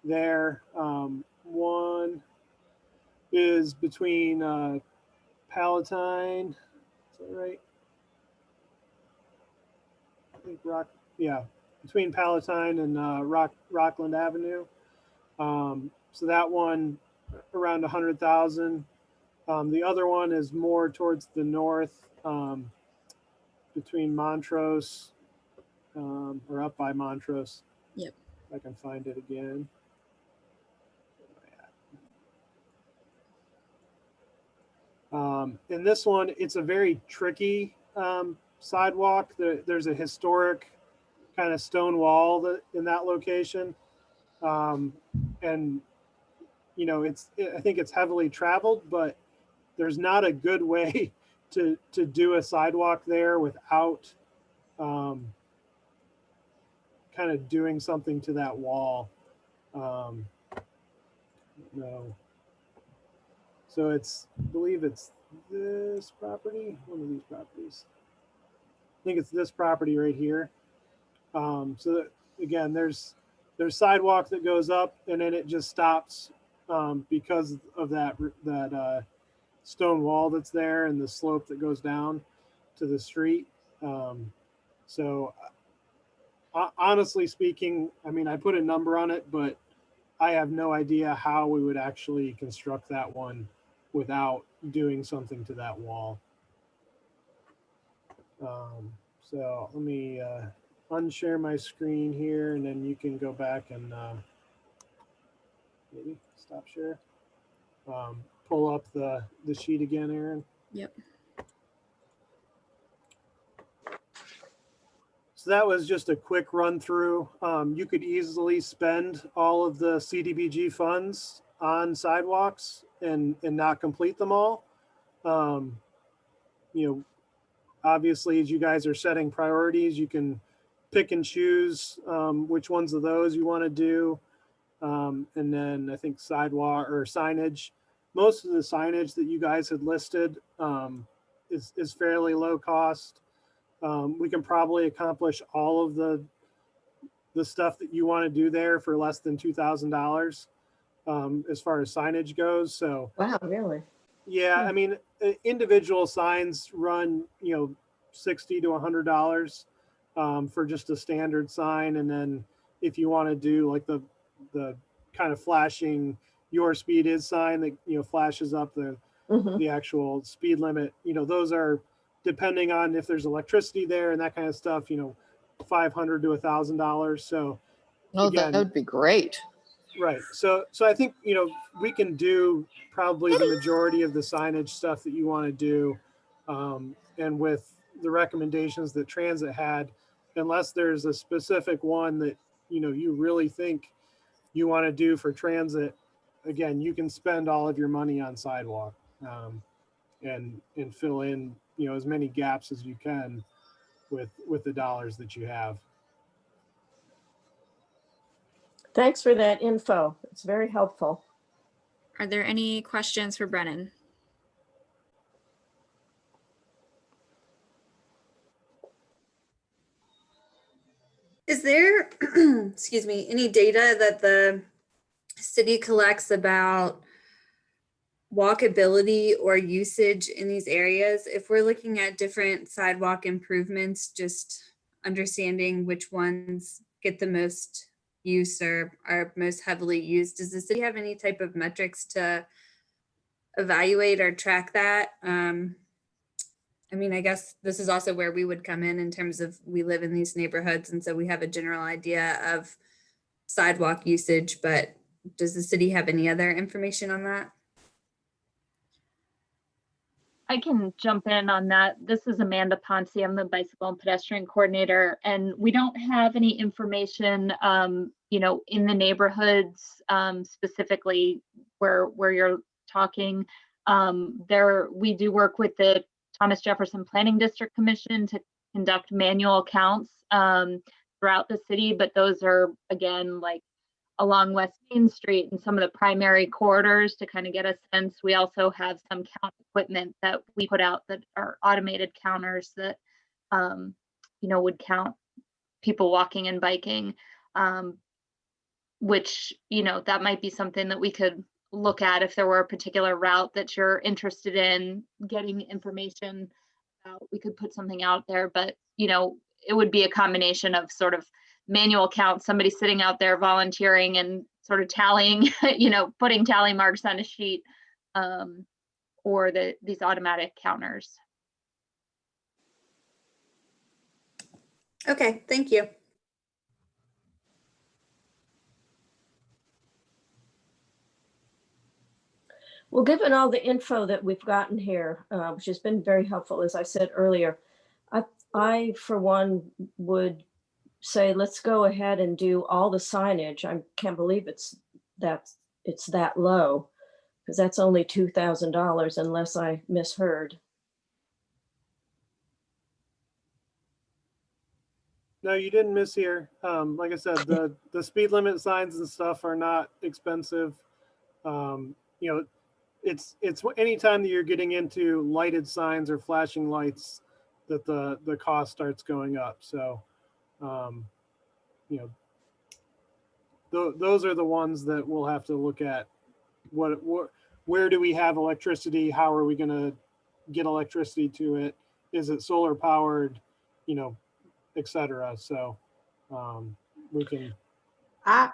there. One is between Palatine, is that right? I think between Palatine and Rockland Avenue. So that one around 100,000. The other one is more towards the north, between Montrose, or up by Montrose. Yep. If I can find it again. In this one, it's a very tricky sidewalk. There's a historic kind of stone wall in that location. And, you know, I think it's heavily traveled, but there's not a good way to do a sidewalk there without kind of doing something to that wall. No. So I believe it's this property, one of these properties. I think it's this property right here. So that, again, there's sidewalk that goes up and then it just stops because of that stone wall that's there and the slope that goes down to the street. So honestly speaking, I mean, I put a number on it, but I have no idea how we would actually construct that one without doing something to that wall. So let me unshare my screen here, and then you can go back and maybe stop share. Pull up the sheet again, Aaron. Yep. So that was just a quick run through. You could easily spend all of the CDBG funds on sidewalks and not complete them all. You know, obviously, as you guys are setting priorities, you can pick and choose which ones of those you want to do. And then I think sidewalk or signage. Most of the signage that you guys had listed is fairly low cost. We can probably accomplish all of the stuff that you want to do there for less than $2,000 as far as signage goes. So wow, really? yeah, I mean, individual signs run, you know, $60 to $100 for just a standard sign. And then if you want to do like the kind of flashing your speed is sign that, you know, flashes up the actual speed limit, you know, those are, depending on if there's electricity there and that kind of stuff, you know, $500 to $1,000. So Oh, again, that would be great. right. So I think, you know, we can do probably the majority of the signage stuff that you want to do. And with the recommendations that Transit had, unless there's a specific one that, you know, you really think you want to do for Transit, again, you can spend all of your money on Sidewalk and fill in, you know, as many gaps as you can with the dollars that you have. Thanks for that info. It's very helpful. Are there any questions for Brennan? Is there, excuse me, any data that the city collects about walkability or usage in these areas? If we're looking at different sidewalk improvements, just understanding which ones get the most use or are most heavily used, does the city have any type of metrics to evaluate or track that? I mean, I guess this is also where we would come in terms of we live in these neighborhoods, and so we have a general idea of sidewalk usage, but does the city have any other information on that? I can jump in on that. This is Amanda Ponce. I'm the bicycle and pedestrian coordinator, and we don't have any information, you know, in the neighborhoods specifically where you're talking. We do work with the Thomas Jefferson Planning District Commission to conduct manual counts throughout the city, but those are, again, like along West Main Street and some of the primary corridors to kind of get a sense. We also have some count equipment that we put out that are automated counters that, you know, would count people walking and biking, which, you know, that might be something that we could look at if there were a particular route that you're interested in getting information about. We could put something out there, but, you know, it would be a combination of sort of manual count, somebody sitting out there volunteering and sort of tallying, you know, putting tally marks on a sheet, or these automatic counters. Okay, thank you. Well, given all the info that we've gotten here, which has been very helpful, as I said earlier, I for one would say, let's go ahead and do all the signage. I can't believe it's that low, because that's only $2,000 unless I misheard. No, you didn't mishear. Like I said, the speed limit signs and stuff are not expensive. You know, it's anytime that you're getting into lighted signs or flashing lights that the cost starts going up. So, you know, those are the ones that we'll have to look at. Where do we have electricity? How are we going to get electricity to it? Is it solar powered? You know, etc. So we can. I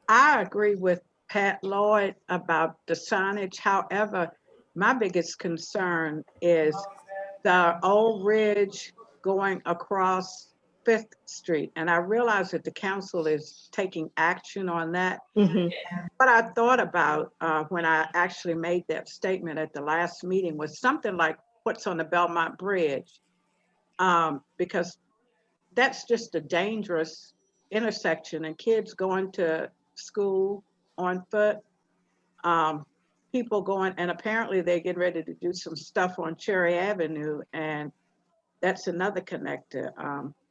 agree with Pat Lloyd about the signage. However, my biggest concern is the old ridge going across 5th Street. And I realize that the council is taking action on that. What I thought about when I actually made that statement at the last meeting was something like what's on the Belmont Bridge, because that's just a dangerous intersection, and kids going to school on foot, people going, and apparently they're getting ready to do some stuff on Cherry Avenue, and that's another connector.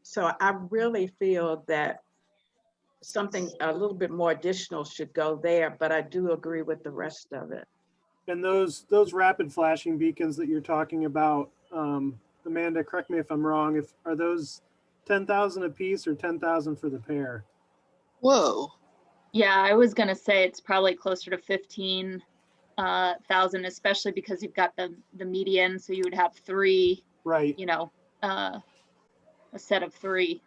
So I really feel that something a little bit more additional should go there, but I do agree with the rest of it. And those rapid flashing beacons that you're talking about, Amanda, correct me if I'm wrong, are those 10,000 a piece or 10,000 for the pair? Whoa. Yeah, I was gonna say it's probably closer to 15,000, especially because you've got the median, so you would have 3, right? You know, a set of 3.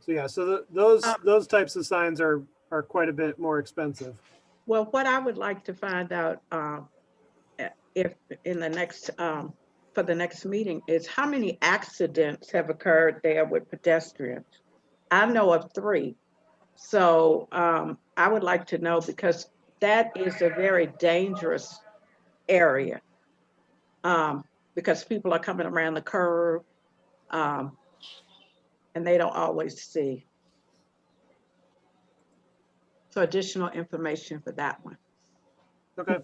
So yeah, so those types of signs are quite a bit more expensive. Well, what I would like to find out if in the next for the next meeting is how many accidents have occurred there with pedestrians. I know of 3. So I would like to know, because that is a very dangerous area, because people are coming around the curve and they don't always see. So additional information for that one. Okay.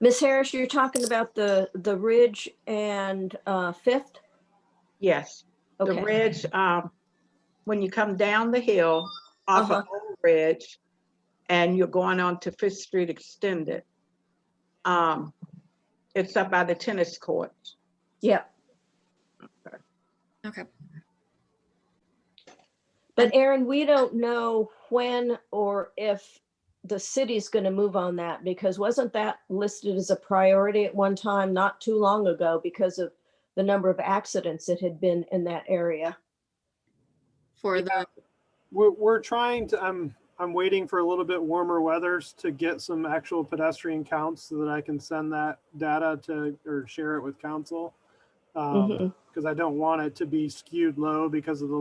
Miss Harris, you're talking about the Ridge and Fifth? Yes. Okay. The Ridge, when you come down the hill off of Old Ridge and you're going on to Fifth Street Extended, it's up by the tennis courts. Yep. Okay. But Aaron, we don't know when or if the city's going to move on that, because wasn't that listed as a priority at one time not too long ago because of the number of accidents that had been in that area? For the We're trying to, I'm waiting for a little bit warmer weathers to get some actual pedestrian counts so that I can send that data to, or share it with council. Because I don't want it to be skewed low because of the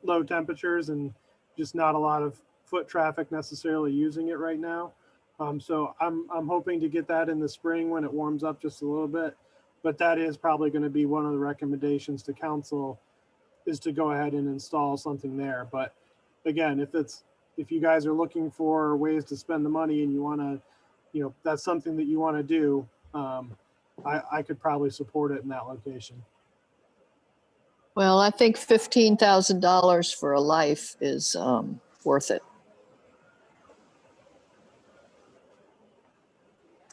low temperatures and just not a lot of foot traffic necessarily using it right now. So I'm hoping to get that in the spring when it warms up just a little bit. But that is probably going to be one of the recommendations to council, is to go ahead and install something there. But again, if you guys are looking for ways to spend the money and you want to, that's something that you want to do, I could probably support it in that location. Well, I think $15,000 for a life is worth it.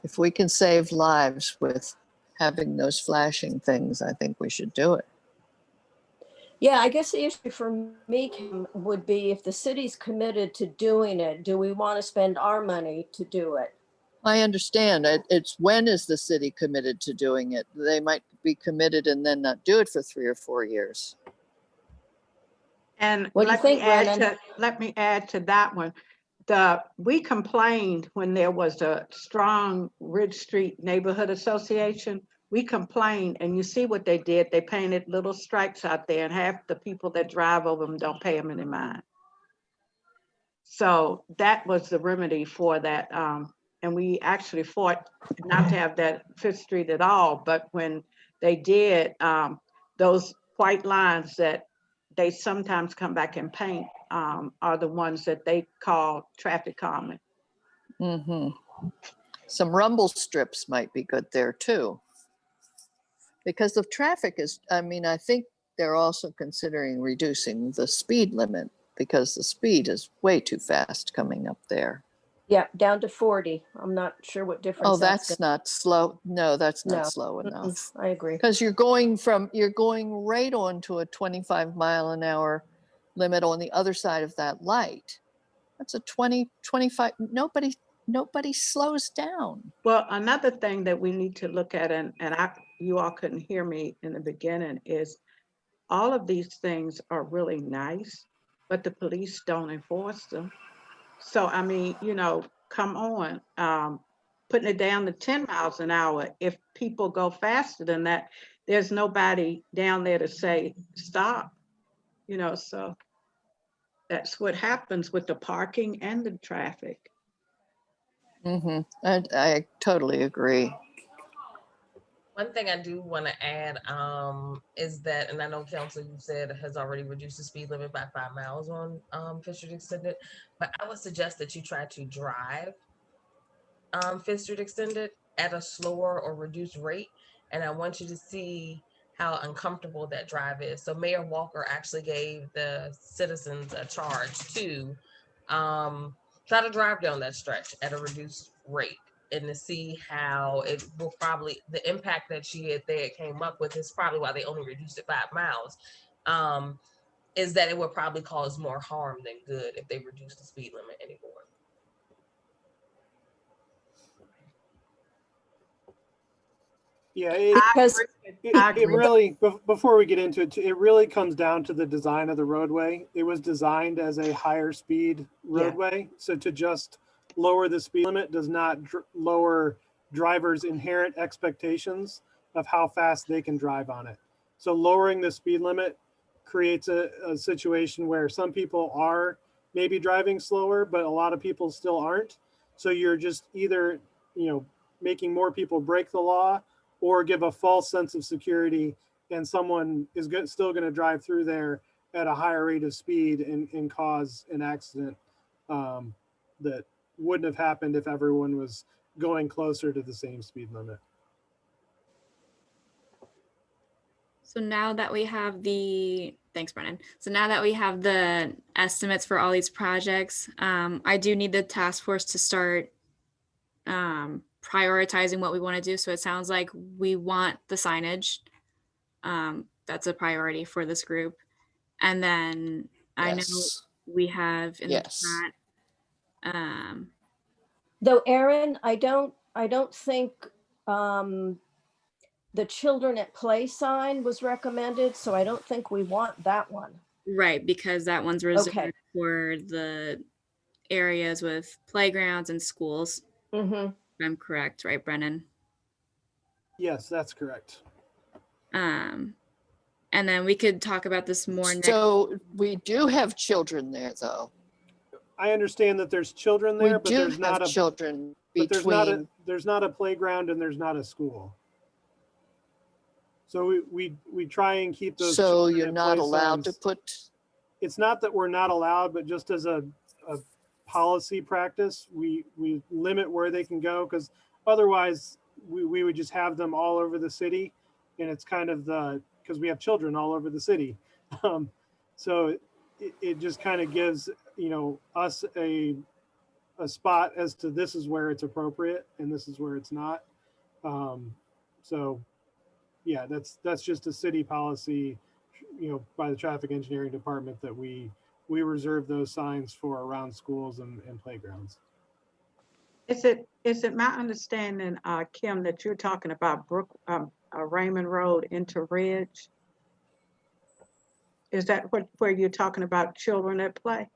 If we can save lives with having those flashing things, I think we should do it. Yeah, I guess the issue for me, Kim, would be if the city's committed to doing it, do we want to spend our money to do it? I understand. It's when is the city committed to doing it? They might be committed and then not do it for 3 or 4 years. And what do you think, Raymond? Let me add to that one. We complained when there was a strong Ridge Street Neighborhood Association. We complained, and you see what they did. They painted little stripes out there, and half the people that drive over them don't pay them any mind. So that was the remedy for that. And we actually fought not to have that Fifth Street at all. But when they did, those white lines that they sometimes come back and paint are the ones that they call traffic calming. Some rumble strips might be good there too. Because the traffic is, I think they're also considering reducing the speed limit because the speed is way too fast coming up there. Yeah, down to 40. I'm not sure what difference. Oh, that's not slow. No, that's not slow enough. I agree. Because you're going right on to a 25-mile-an-hour limit on the other side of that light. That's a 20, 25. Nobody slows down. Well, another thing that we need to look at, and you all couldn't hear me in the beginning, is all of these things are really nice, but the police don't enforce them. So, come on, putting it down to 10 miles an hour. If people go faster than that, there's nobody down there to say, stop, so that's what happens with the parking and the traffic. I totally agree. One thing I do want to add is that, and I know council, you said, has already reduced the speed limit by 5 miles on Fifth Street Extended, but I would suggest that you try to drive Fifth Street Extended at a slower or reduced rate. And I want you to see how uncomfortable that drive is. So Mayor Walker actually gave the citizens a charge to try to drive down that stretch at a reduced rate, and to see how it will probably, the impact that they came up with is probably why they only reduced it 5 miles, is that it would probably cause more harm than good if they reduce the speed limit anymore. Yeah, Because it really, before we get into it, it really comes down to the design of the roadway. It was designed as a higher speed roadway. So to just lower the speed limit does not lower drivers' inherent expectations of how fast they can drive on it. So lowering the speed limit creates a situation where some people are maybe driving slower, but a lot of people still aren't. So you're just either, making more people break the law or give a false sense of security, and someone is still going to drive through there at a higher rate of speed and cause an accident that wouldn't have happened if everyone was going closer to the same speed limit. So now that we have thanks, Brennan. So now that we have the estimates for all these projects, I do need the task force to start prioritizing what we want to do. So it sounds like we want the signage. That's a priority for this group. And then I know we have in the chat. Though, Aaron, I don't think the children at play sign was recommended, so I don't think we want that one. Right, because that one's reserved for the areas with playgrounds and schools. Mm-hmm. I'm correct, right, Brennan? Yes, that's correct. And then we could talk about this more next. So we do have children there, though. I understand that there's children there, but there's not children between. There's not a playground and there's not a school. So we try and keep those. So you're not allowed to put. It's not that we're not allowed, but just as a policy practice, we limit where they can go, because otherwise we would just have them all over the city, and it's kind of because we have children all over the city. So it just kind of gives us a spot as to this is where it's appropriate and this is where it's not. So yeah, that's just a city policy, by the traffic engineering department, that we reserve those signs for around schools and playgrounds. Is it my understanding, Kim, that you're talking about Raymond Road into Ridge? Is that where you're talking about children at play?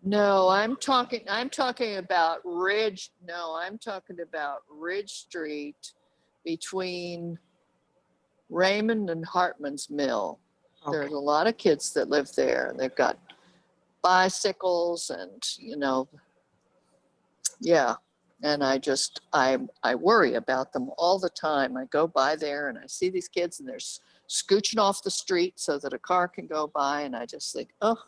No, I'm talking about Ridge. No, I'm talking about Ridge Street between Raymond and Hartman's Mill. Okay. There's a lot of kids that live there. They've got bicycles and, yeah. And I worry about them all the time. I go by there and I see these kids and they're scooching off the street so that a car can go by. And I just think, oh.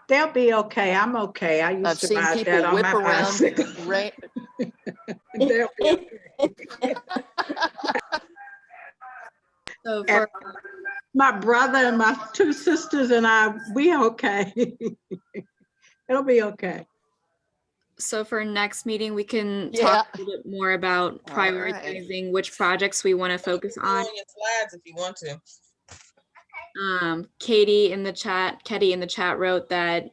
They'll be okay. I'm okay. I've seen people whip around. They'll be okay. So for my brother and my two sisters and we okay. It'll be okay. So for next meeting, we can talk a little bit more about prioritizing which projects we want to focus on. On your slides if you want to. Ketty in the chat wrote that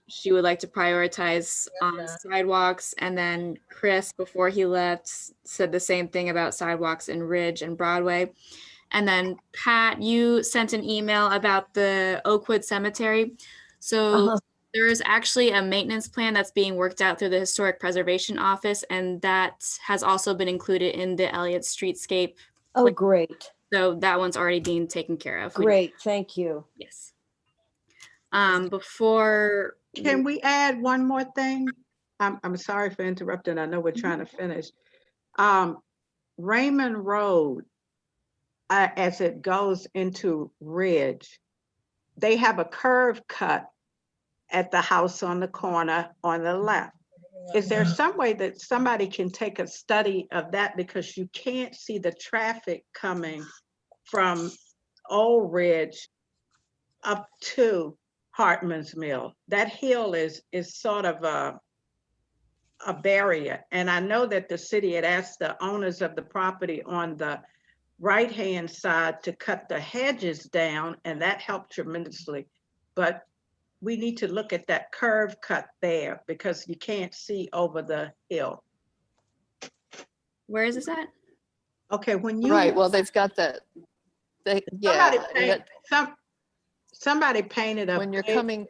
she would like to prioritize on sidewalks, and then Chris, before he left, said the same thing about sidewalks in Ridge and Broadway. And then Pat, you sent an email about the Oakwood Cemetery. So there is actually a maintenance plan that's being worked out through the Historic Preservation Office, and that has also been included in the Elliott Streetscape. Oh, great. So that one's already being taken care of. Great, thank you. Yes. Before. Can we add one more thing? I'm sorry for interrupting. I know we're trying to finish. Raymond Road, as it goes into Ridge, they have a curve cut at the house on the corner on the left. Is there some way that somebody can take a study of that, because you can't see the traffic coming from Old Ridge up to Hartman's Mill? That hill is sort of a barrier. And I know that the city had asked the owners of the property on the right-hand side to cut the hedges down, and that helped tremendously. But we need to look at that curve cut there, because you can't see over the hill. Where is this at? Okay, when you. Right, well, they've got that. They, Somebody yeah, painted, somebody painted a. when you're big- coming,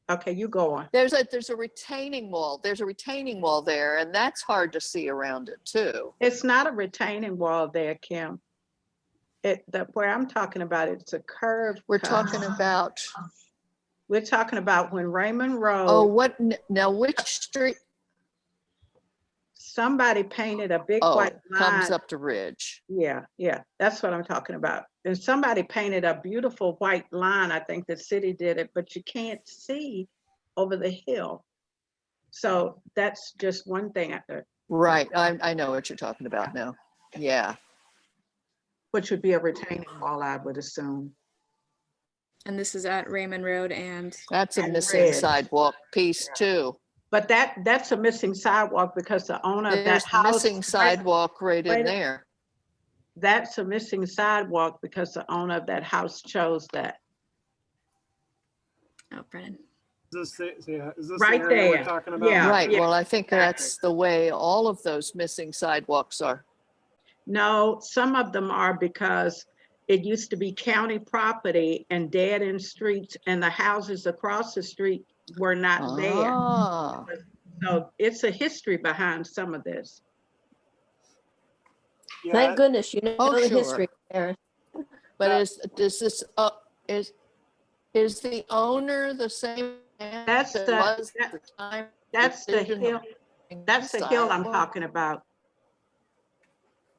Okay, you go on. there's a retaining wall. There's a retaining wall there, and that's hard to see around it too. It's not a retaining wall there, Kim. Where I'm talking about, it's a curved. We're cut. talking about, We're talking about when Raymond Road. oh, what, now which street? Somebody painted a big Oh, white line. comes up to Ridge. Yeah, that's what I'm talking about. And somebody painted a beautiful white line. I think the city did it, but you can't see over the hill. So that's just one thing out there, Right, I know what you're talking about now. Yeah, which would be a retaining wall, I would assume. And this is at Raymond Road and that's a And missing Ridge. sidewalk piece too. But that's a missing sidewalk because the owner of that There's the house. missing sidewalk right in wait a- there. That's a missing sidewalk because the owner of that house chose that. oh, Brennan. Is this the Right area we're there. talking about? Yeah. Right, well, I think that's the way all of those missing sidewalks are. No, some of them are because it used to be county property and dead end streets, and the houses across the street were not there. Ah, So it's a history behind some of this. Yeah, Thank goodness you know Oh, the sure. history, Aaron. but does this, is the owner the same? man That's that the- was that- the time That's the decision hill. on That's the hill I'm sidewalk? talking about.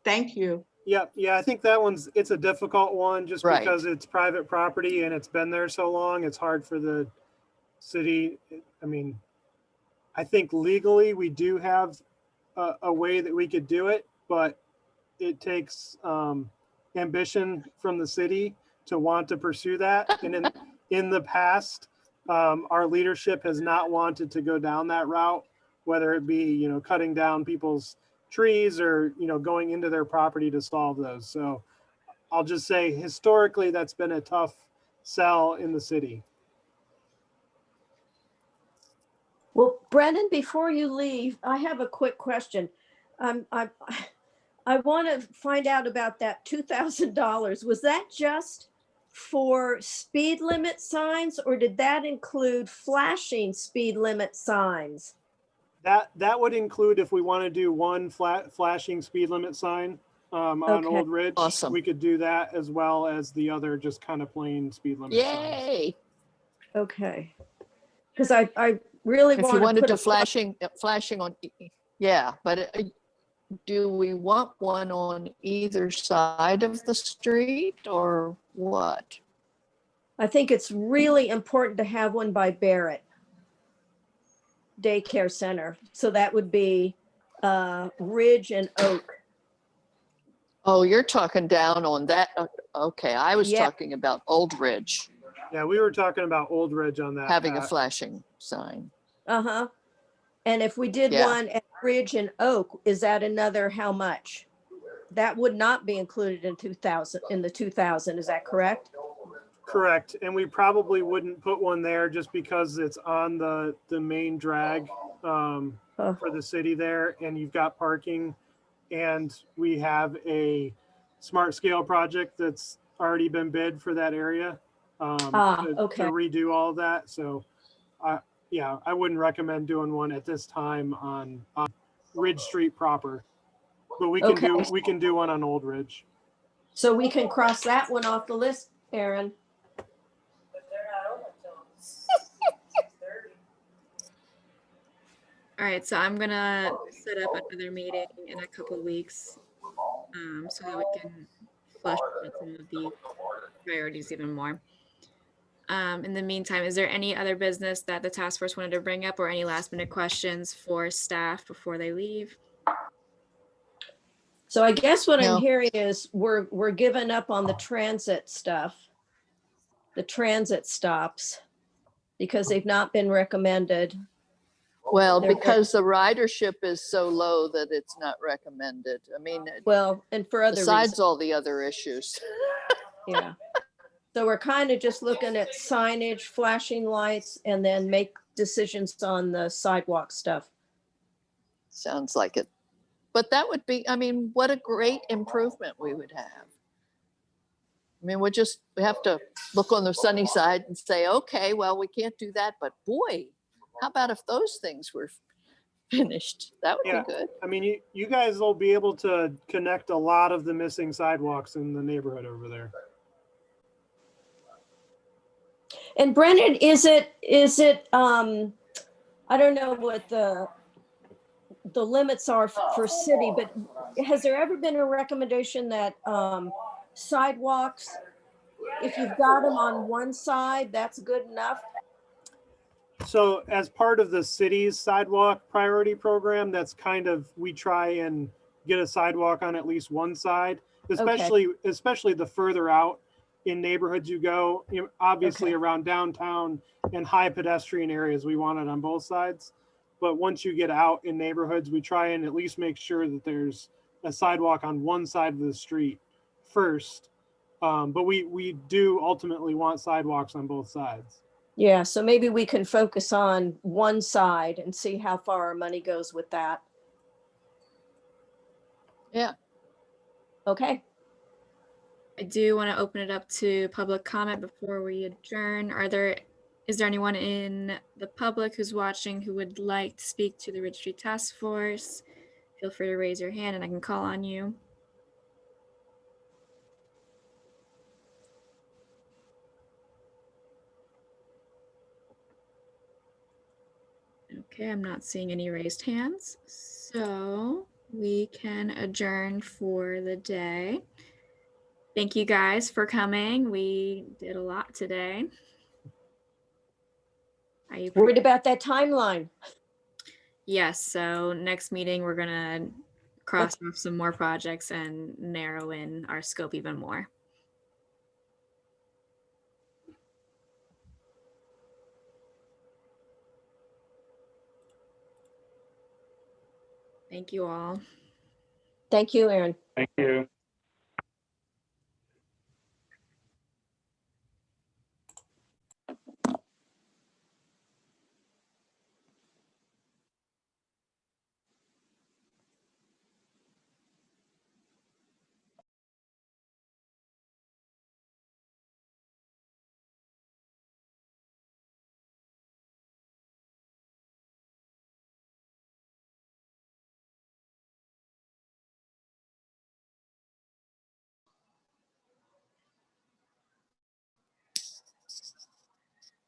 Thank you. yeah, I think that it's a difficult one just Right. because it's private property and it's been there so long. It's hard for the city. I mean, I think legally we do have a way that we could do it, but it takes ambition from the city to want to pursue that. And in the past, our leadership has not wanted to go down that route, whether it be, cutting down people's trees or, going into their property to solve those. So I'll just say historically, that's been a tough sell in the city. Well, Brennan, before you leave, I have a quick question. I want to find out about that $2,000. Was that just for speed limit signs, or did that include flashing speed limit signs? That would include if we want to do one flashing speed limit sign on Okay. Old Ridge. Awesome. We could do that as well as the other just kind of plain speed limit signs. Yay. Okay. Because I really If you want wanted put to a flashing on, yeah, but do we want one on either side of the street or what? I think it's really important to have one by Barrett Daycare Center. So that would be Ridge and Oak. Oh, you're talking down on that. Okay, I was Yeah. talking about Old Ridge Yeah, we were talking about Old Ridge on that. having a Pat. flashing sign. Uh-huh. And if we did Yeah. one at Ridge and Oak, is that another how much? That would not be included in 2000, in the 2000, is that correct? Correct. And we probably wouldn't put one there just because it's on the main drag for the city there, and you've got parking. And we have a smart scale project that's already been bid for that area okay. to redo all of that. So yeah, I wouldn't recommend doing one at this time on Ridge Street proper, but we can do one on Old Ridge. So we can cross that one off the list, Aaron. All right, so I'm gonna set up another meeting in a couple weeks, so that we can flesh out some of the priorities even more. In the meantime, is there any other business that the task force wanted to bring up, or any last minute questions for staff before they leave? So I guess what No. I'm hearing is we're giving up on the transit stuff, the transit stops, because they've not been recommended. Well, They're- because the ridership is so low that it's not recommended. I mean, Well, and for other besides reasons, all the other issues. yeah. So we're kind of just looking at signage, flashing lights, and then make decisions on the sidewalk stuff. Sounds like it. But that would be, I mean, what a great improvement we would have. I mean, we have to look on the sunny side and say, okay, well, we can't do that, but boy, how about if those things were finished? That would Yeah. be good. I mean, you guys will be able to connect a lot of the missing sidewalks in the neighborhood over there. And Brennan, is it, I don't know what the limits are for city, but has there ever been a recommendation that sidewalks, if you've got them on one side, that's good enough? So as part of the city's sidewalk priority program, that's kind of, we try and get a sidewalk on at least one side, especially the further out in neighborhoods you go, obviously around downtown and high pedestrian areas, we want it on both sides. But once you get out in neighborhoods, we try and at least make sure that there's a sidewalk on one side of the street first. But we do ultimately want sidewalks on both sides. Yeah, so maybe we can focus on one side and see how far our money goes with that. Yeah. Okay. I do want to open it up to public comment before we adjourn. Is there anyone in the public who's watching who would like to speak to the Ridge Street Task Force? Feel free to raise your hand and I can call on you. Okay, I'm not seeing any raised hands, so we can adjourn for the day. Thank you guys for coming. We did a lot today. Are you worried about that timeline? Yes, so next meeting, we're gonna cross off some more projects and narrow in our scope even more. Thank you all. Thank you, Erin. Thank you.